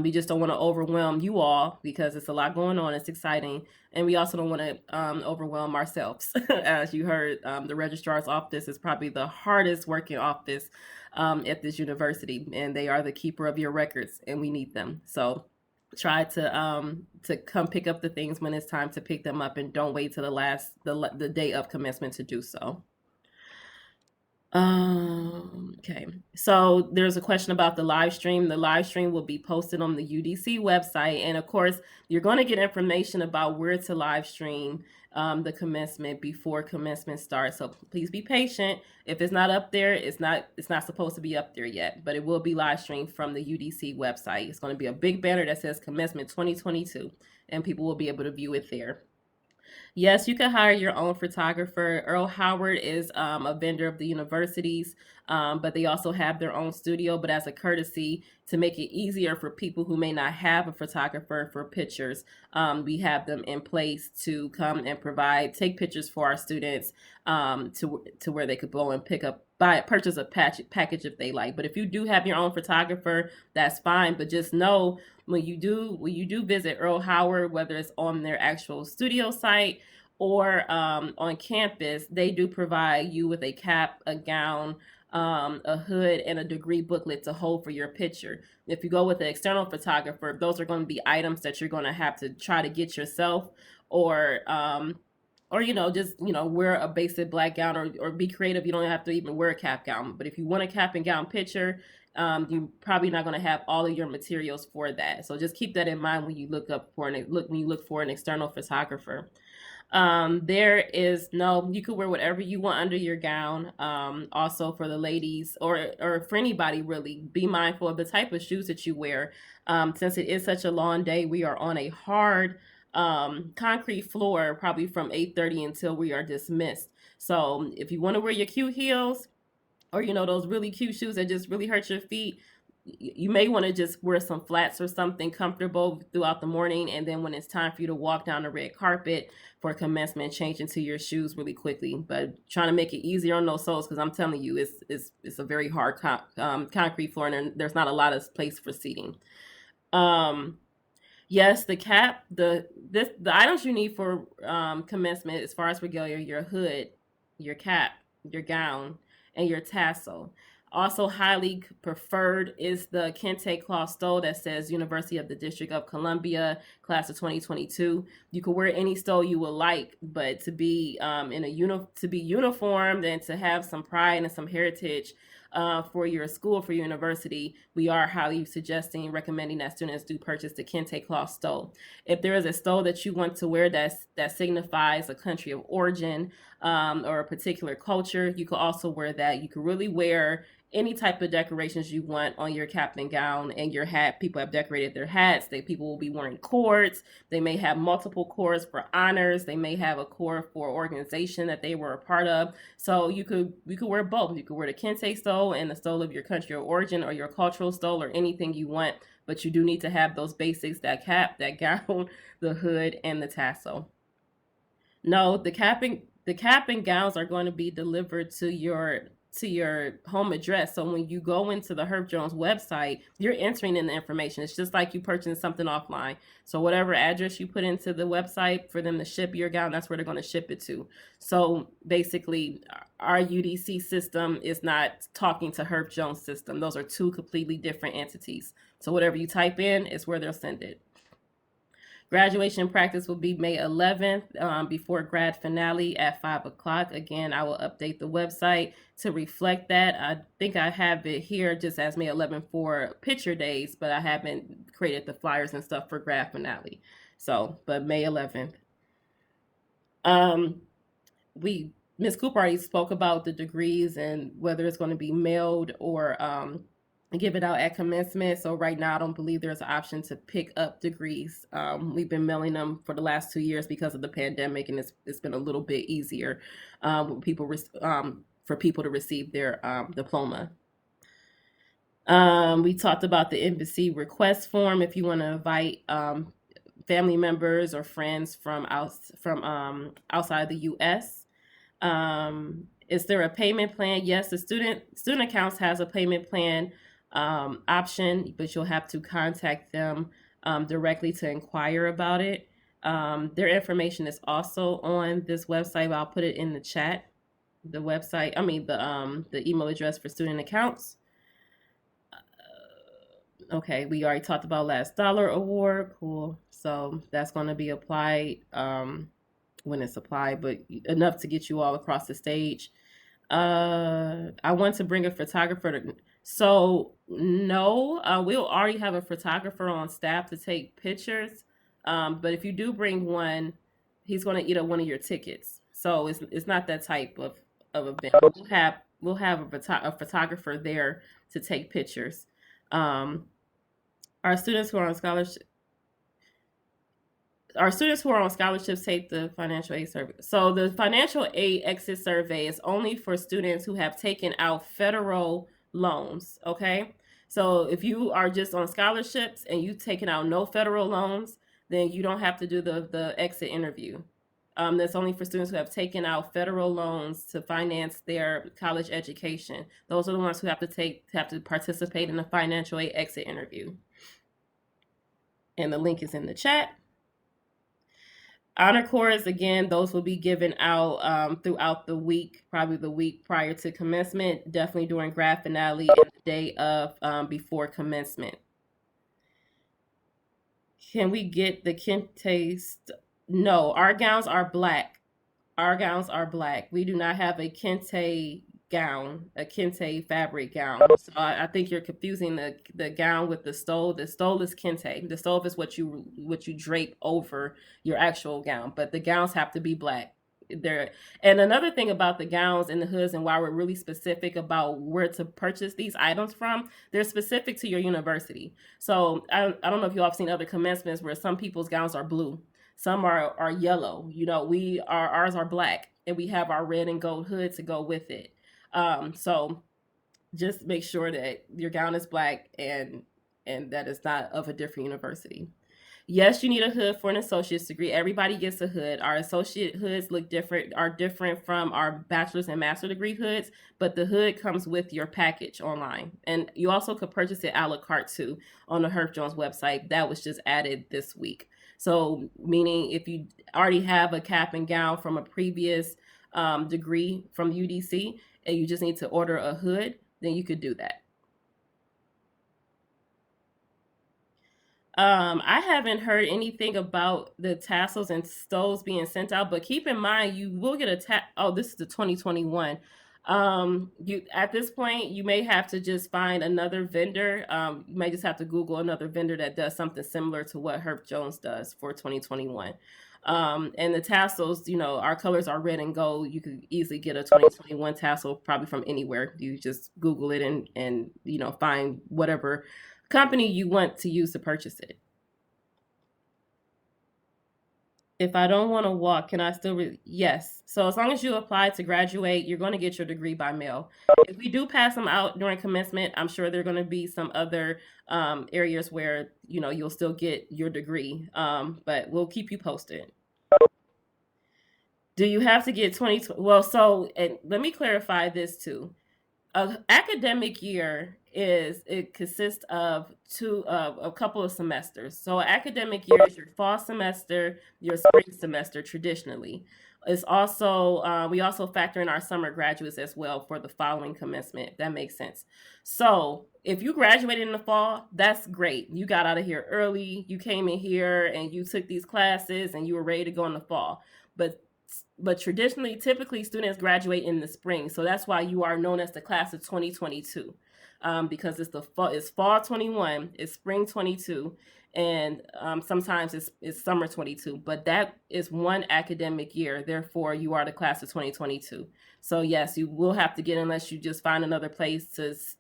A: We just don't want to overwhelm you all because it's a lot going on. It's exciting. And we also don't want to overwhelm ourselves. As you heard, the registrar's office is probably the hardest working office at this university, and they are the keeper of your records, and we need them. So try to come pick up the things when it's time to pick them up, and don't wait till the day of commencement to do so. Okay, so there's a question about the live stream. The live stream will be posted on the UDC website, and of course, you're going to get information about where to live stream the commencement before commencement starts. So please be patient. If it's not up there, it's not supposed to be up there yet, but it will be live streamed from the UDC website. It's going to be a big banner that says Commencement 2022, and people will be able to view it there. Yes, you can hire your own photographer. Earl Howard is a vendor of the universities, but they also have their own studio. But as a courtesy, to make it easier for people who may not have a photographer for pictures, we have them in place to come and take pictures for our students to where they could go and purchase a package if they like. But if you do have your own photographer, that's fine. But just know when you do visit Earl Howard, whether it's on their actual studio site or on campus, they do provide you with a cap, a gown, a hood, and a degree booklet to hold for your picture. If you go with an external photographer, those are going to be items that you're going to have to try to get yourself, or just wear a basic black gown, or be creative. You don't have to even wear a cap gown, but if you want a cap and gown picture, you're probably not going to have all of your materials for that. So just keep that in mind when you look for an external photographer. You could wear whatever you want under your gown. Also for the ladies, or for anybody really, be mindful of the type of shoes that you wear. Since it is such a long day, we are on a hard concrete floor, probably from 8:30 until we are dismissed. So if you want to wear your cute heels, or those really cute shoes that just really hurt your feet, you may want to just wear some flats or something comfortable throughout the morning, and then when it's time for you to walk down the red carpet for commencement, change into your shoes really quickly. But trying to make it easier on those soles, because I'm telling you, it's a very hard concrete floor, and there's not a lot of place for seating. Yes, the cap, the items you need for commencement, as far as regalia: your hood, your cap, your gown, and your tassel. Also highly preferred is the kente cloth stole that says University of the District of Columbia, class of 2022. You can wear any stole you would like, but to be to be uniformed and to have some pride and some heritage for your school, for your university, we are highly recommending that students do purchase the kente cloth stole. If there is a stole that you want to wear that signifies a country of origin or a particular culture, you could also wear that. You could really wear any type of decorations you want on your cap and gown and your hat. People have decorated their hats. People will be wearing cords. They may have multiple cords for honors. They may have a cord for organization that they were a part of. So you could wear both. You could wear the kente stole and the stole of your country of origin, or your cultural stole, or anything you want. But you do need to have those basics: that cap, that gown, the hood, and the tassel. No, the cap and gowns are going to be delivered to your home address. So when you go into the Herb Jones website, you're entering in the information. It's just like you purchasing something offline. So whatever address you put into the website for them to ship your gown, that's where they're going to ship it to. So basically, our UDC system is not talking to Herb Jones system. Those are two completely different entities. So whatever you type in is where they'll send it. Graduation practice will be May 11th before grad finale at 5 o'clock. Again, I will update the website to reflect that. I think I have it here just as May 11th for picture days, but I haven't created the flyers and stuff for grad finale. So, but May 11th. Ms. Cooper already spoke about the degrees and whether it's going to be mailed or give it out at commencement. So right now, I don't believe there's an option to pick up degrees. We've been mailing them for the last 2 years because of the pandemic, and it's been a little bit easier for people to receive their diploma. We talked about the embassy request form if you want to invite family members or friends from outside the U.S. Is there a payment plan? Yes, the student accounts has a payment plan option, but you'll have to contact them directly to inquire about it. Their information is also on this website. I'll put it in the chat. The website, the email address for student accounts. Okay, we already talked about last dollar award. Cool. So that's going to be applied when it's applied, but enough to get you all across the stage. I want to bring a photographer. So no, we'll already have a photographer on staff to take pictures. But if you do bring one, he's going to eat up one of your tickets. So it's not that type of event. We'll have a photographer there to take pictures. Our students who are on scholarship. Our students who are on scholarships take the financial aid survey. So the financial aid exit survey is only for students who have taken out federal loans. Okay. So if you are just on scholarships and you've taken out no federal loans, then you don't have to do the exit interview. That's only for students who have taken out federal loans to finance their college education. Those are the ones who have to participate in the financial aid exit interview. And the link is in the chat. Honor cords, again, those will be given out throughout the week, probably the week prior to commencement, definitely during grad finale and the day of before commencement. Can we get the kente? No, our gowns are black. Our gowns are black. We do not have a kente gown, a kente fabric gown. So I think you're confusing the gown with the stole. The stole is kente. The stole is what you drape over your actual gown, but the gowns have to be black. And another thing about the gowns and the hoods, and why we're really specific about where to purchase these items from, they're specific to your university. So I don't know if you all have seen other commencements where some people's gowns are blue, some are yellow. Ours are black, and we have our red and gold hood to go with it. So just make sure that your gown is black and that it's not of a different university. Yes, you need a hood for an associate's degree. Everybody gets a hood. Our associate hoods are different from our bachelor's and master's degree hoods, but the hood comes with your package online. And you also could purchase it a la carte too on the Herb Jones website. That was just added this week. So meaning if you already have a cap and gown from a previous degree from UDC and you just need to order a hood, then you could do that. I haven't heard anything about the tassels and stoles being sent out, but keep in mind you will get this is the 2021. At this point you may have to just find another vendor. You may just have to Google another vendor that does something similar to what Herb Jones does for 2021. And the tassels, our colors are red and gold. You could easily get a 2021 tassel probably from anywhere. You just Google it and find whatever company you want to use to purchase it. If I don't want to walk, can I still yes. So as long as you apply to graduate, you're going to get your degree by mail. If we do pass them out during commencement, I'm sure there are going to be some other areas where you'll still get your degree, but we'll keep you posted. Do you have to get 20? Well, so let me clarify this too. An academic year consists of a couple of semesters. So academic year is your fall semester, your spring semester traditionally. It's also we also factor in our summer graduates as well for the following commencement. If that makes sense. So if you graduated in the fall, that's great. You got out of here early. You came in here and you took these classes and you were ready to go in the fall. But typically students graduate in the spring. So that's why you are known as the class of 2022. because it's fall 21, it's spring 22, and sometimes it's summer 22. But that is one academic year. Therefore, you are the class of 2022. So yes, you will have to get, unless you just find another place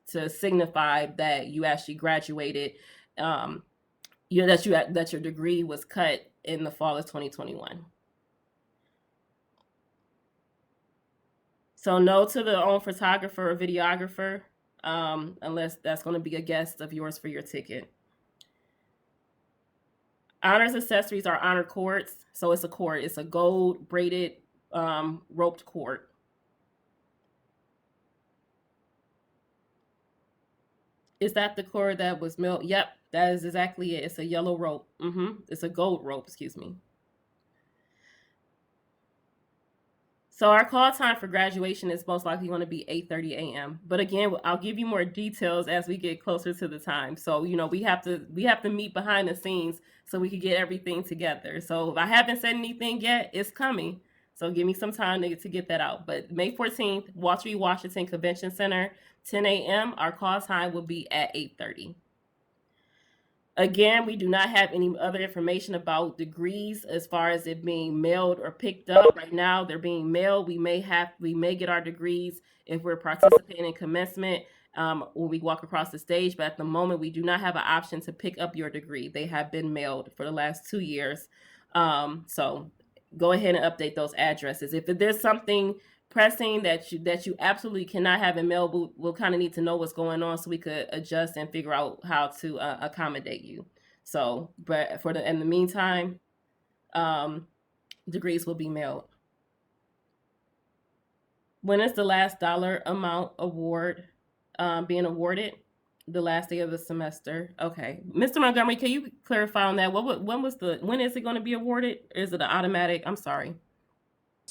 A: to signify that you actually graduated. That your degree was cut in the fall of 2021. So no to the own photographer or videographer, unless that's going to be a guest of yours for your ticket. Honors accessories are honor cords. So it's a cord. It's a gold braided roped cord. Is that the cord that was milled? Yep, that is exactly it. It's a yellow rope. It's a gold rope, excuse me. So our call time for graduation is most likely going to be 8:30 a.m. But again, I'll give you more details as we get closer to the time. So, we have to meet behind the scenes so we can get everything together. So if I haven't said anything yet, it's coming. So give me some time to get that out. But May 14th, Walter E. Washington Convention Center, 10 a.m. Our call time will be at 8:30. Again, we do not have any other information about degrees as far as it being mailed or picked up. Right now, they're being mailed. We may get our degrees if we're participating in commencement when we walk across the stage. But at the moment, we do not have an option to pick up your degree. They have been mailed for the last 2 years. So go ahead and update those addresses. If there's something pressing that you absolutely cannot have in mail, we'll kind of need to know what's going on so we could adjust and figure out how to accommodate you. So, but in the meantime, degrees will be mailed. When is the last dollar amount award being awarded? The last day of the semester. Okay, Mr. Montgomery, can you clarify on that? When is it going to be awarded? Is it an automatic? I'm sorry.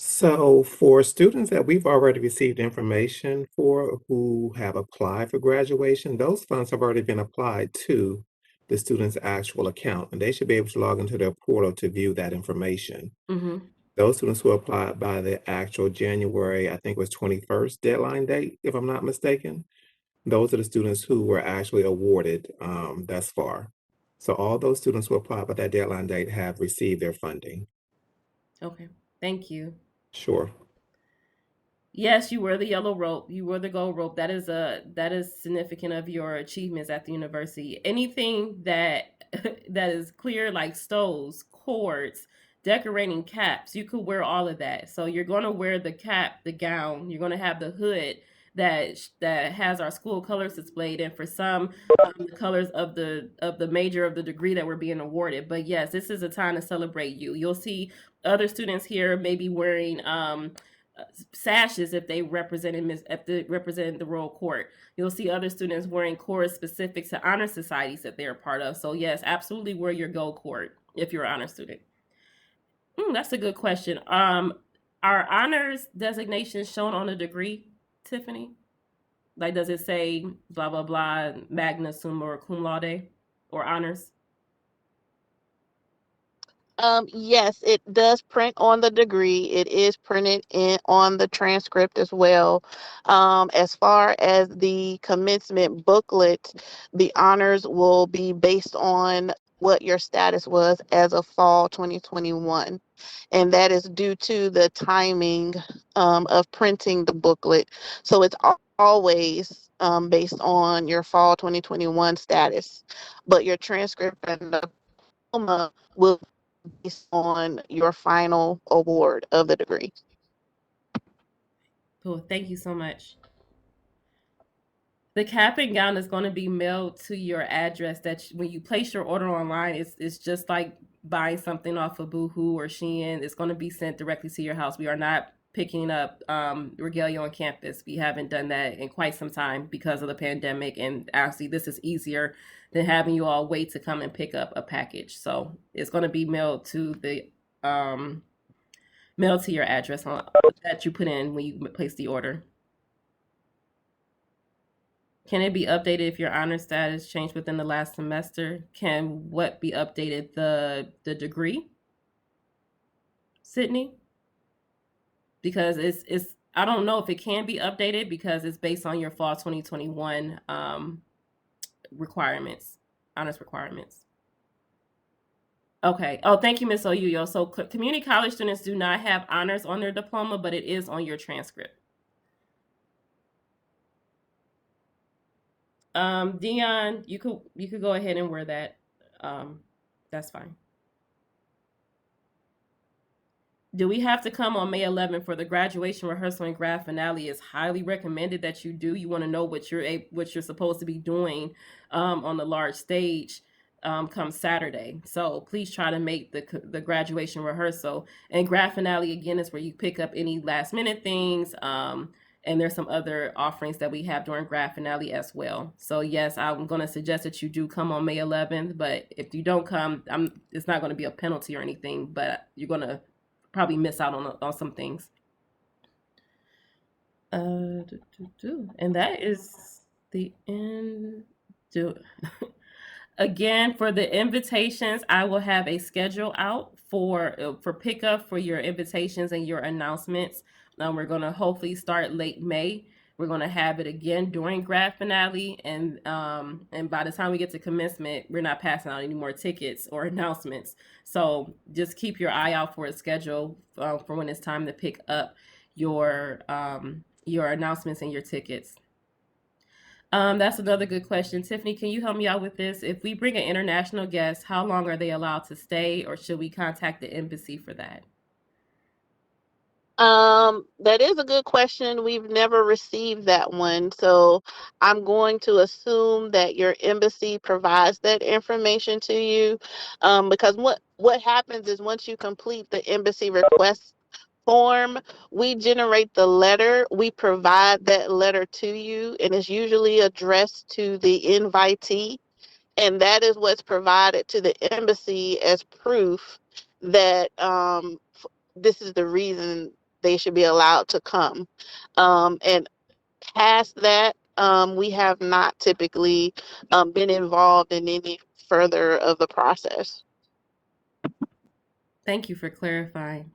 F: So for students that we've already received information for who have applied for graduation, those funds have already been applied to the student's actual account, and they should be able to log into their portal to view that information. Those students who applied by the actual January, I think it was 21st deadline date, if I'm not mistaken, those are the students who were actually awarded thus far. So all those students who applied by that deadline date have received their funding.
A: Okay, thank you.
F: Sure.
A: Yes, you were the yellow rope. You were the gold rope. That is significant of your achievements at the university. Anything that that is clear, like stoles, cords, decorating caps, you could wear all of that. So you're going to wear the cap, the gown. You're going to have the hood that has our school colors displayed, and for some, the colors of the major of the degree that we're being awarded. But yes, this is a time to celebrate you. You'll see other students here maybe wearing sashes if they represent the royal court. You'll see other students wearing cords specific to honor societies that they're a part of. So yes, absolutely wear your gold cord if you're an honor student. That's a good question. Are honors designations shown on a degree, Tiffany? Like, does it say blah blah blah magna sum or cum laude or honors?
D: Yes, it does print on the degree. It is printed on the transcript as well. As far as the commencement booklet, the honors will be based on what your status was as of fall 2021. And that is due to the timing of printing the booklet. So it's always based on your fall 2021 status. But your transcript and the diploma will based on your final award of the degree.
A: Cool. Thank you so much. The cap and gown is going to be mailed to your address when you place your order online. It's just like buying something off of Boohoo or Shein. It's going to be sent directly to your house. We are not picking up regalia on campus. We haven't done that in quite some time because of the pandemic. And actually, this is easier than having you all wait to come and pick up a package. So it's going to be mailed to your address that you put in when you place the order. Can it be updated if your honor status changed within the last semester? Can what be updated? The degree, Sydney? Because I don't know if it can be updated because it's based on your fall 2021 requirements, honors requirements. Okay. Oh, thank you, Miss Oyuyo. So community college students do not have honors on their diploma, but it is on your transcript. Dion, you could go ahead and wear that. That's fine. Do we have to come on May 11th for the graduation rehearsal and grad finale? Is highly recommended that you do. You want to know what you're supposed to be doing on the large stage come Saturday. So please try to make the graduation rehearsal and grad finale again is where you pick up any last minute things. And there's some other offerings that we have during grad finale as well. So yes, I'm going to suggest that you do come on May 11th. But if you don't come, it's not going to be a penalty or anything. But you're going to probably miss out on some things. And that is the end. Again, for the invitations, I will have a schedule out for pickup for your invitations and your announcements. We're going to hopefully start late May. We're going to have it again during grad finale, and by the time we get to commencement, we're not passing out any more tickets or announcements. So just keep your eye out for a schedule for when it's time to pick up your announcements and your tickets. That's another good question. Tiffany, can you help me out with this? If we bring an international guest, how long are they allowed to stay, or should we contact the embassy for that?
D: That is a good question. We've never received that one. So I'm going to assume that your embassy provides that information to you. Because what happens is once you complete the embassy request form, we generate the letter, we provide that letter to you, and it's usually addressed to the invitee. And that is what's provided to the embassy as proof that this is the reason they should be allowed to come. And past that, we have not typically been involved in any further of the process.
A: Thank you for clarifying.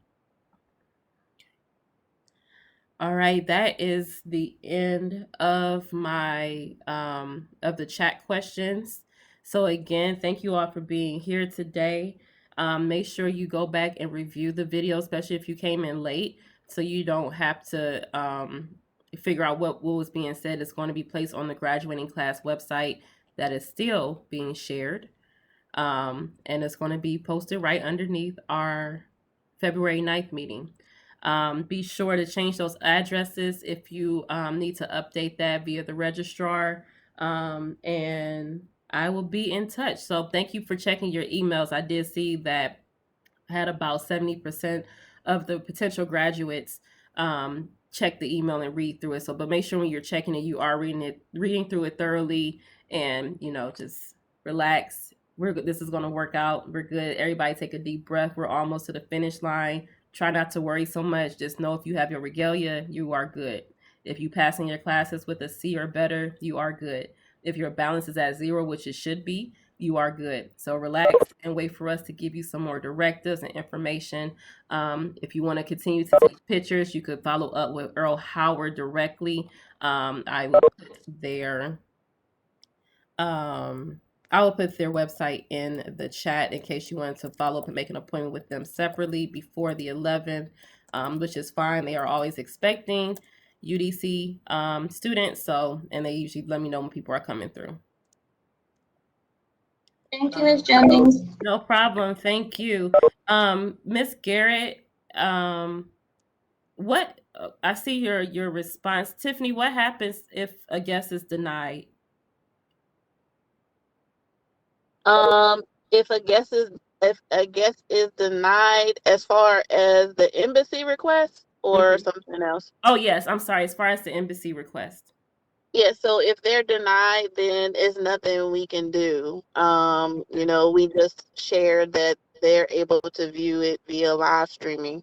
A: All right, that is the end of my of the chat questions. So again, thank you all for being here today. Make sure you go back and review the video, especially if you came in late, so you don't have to figure out what was being said. It's going to be placed on the graduating class website that is still being shared, and it's going to be posted right underneath our February 9th meeting. Be sure to change those addresses if you need to update that via the registrar. And I will be in touch. So thank you for checking your emails. I did see that I had about 70% of the potential graduates check the email and read through it. So, but make sure when you're checking it, you are reading through it thoroughly, and just relax. This is going to work out. We're good. Everybody take a deep breath. We're almost to the finish line. Try not to worry so much. Just know if you have your regalia, you are good. If you pass in your classes with a C or better, you are good. If your balance is at 0, which it should be, you are good. So relax and wait for us to give you some more directives and information. If you want to continue to take pictures, you could follow up with Earl Howard directly. I will put their website in the chat in case you wanted to follow up and make an appointment with them separately before the 11th, which is fine. They are always expecting UDC students, and they usually let me know when people are coming through.
G: Thank you, Ms. Jennings.
A: No problem. Thank you. Miss Garrett, what I see your response. Tiffany, what happens if a guest is denied?
D: If a guest is denied as far as the embassy request or something else?
A: Oh yes, I'm sorry, as far as the embassy request.
D: Yeah, so if they're denied, then it's nothing we can do. We just share that they're able to view it via live streaming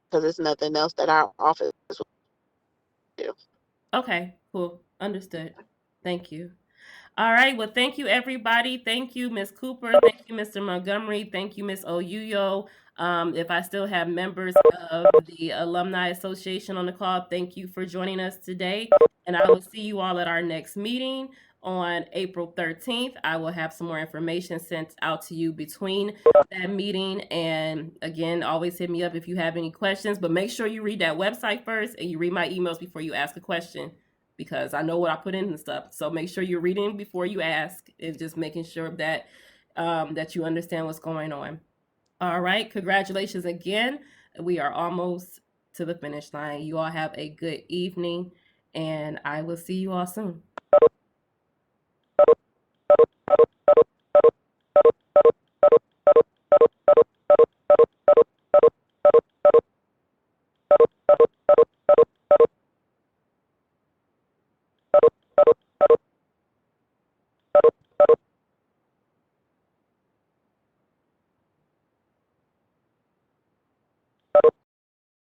D: because there's nothing else that our office will do.
A: Okay, cool. Understood. Thank you. All right. Well, thank you, everybody. Thank you, Ms. Cooper. Thank you, Mr. Montgomery. Thank you, Ms. Oyuyo. If I still have members of the Alumni Association on the call, thank you for joining us today. And I will see you all at our next meeting on April 13th. I will have some more information sent out to you between that meeting. And again, always hit me up if you have any questions, but make sure you read that website first and you read my emails before you ask a question, because I know what I put in and stuff. So make sure you're reading before you ask and just making sure that that you understand what's going on. All right. Congratulations again. We are almost to the finish line. You all have a good evening, and I will see you all soon.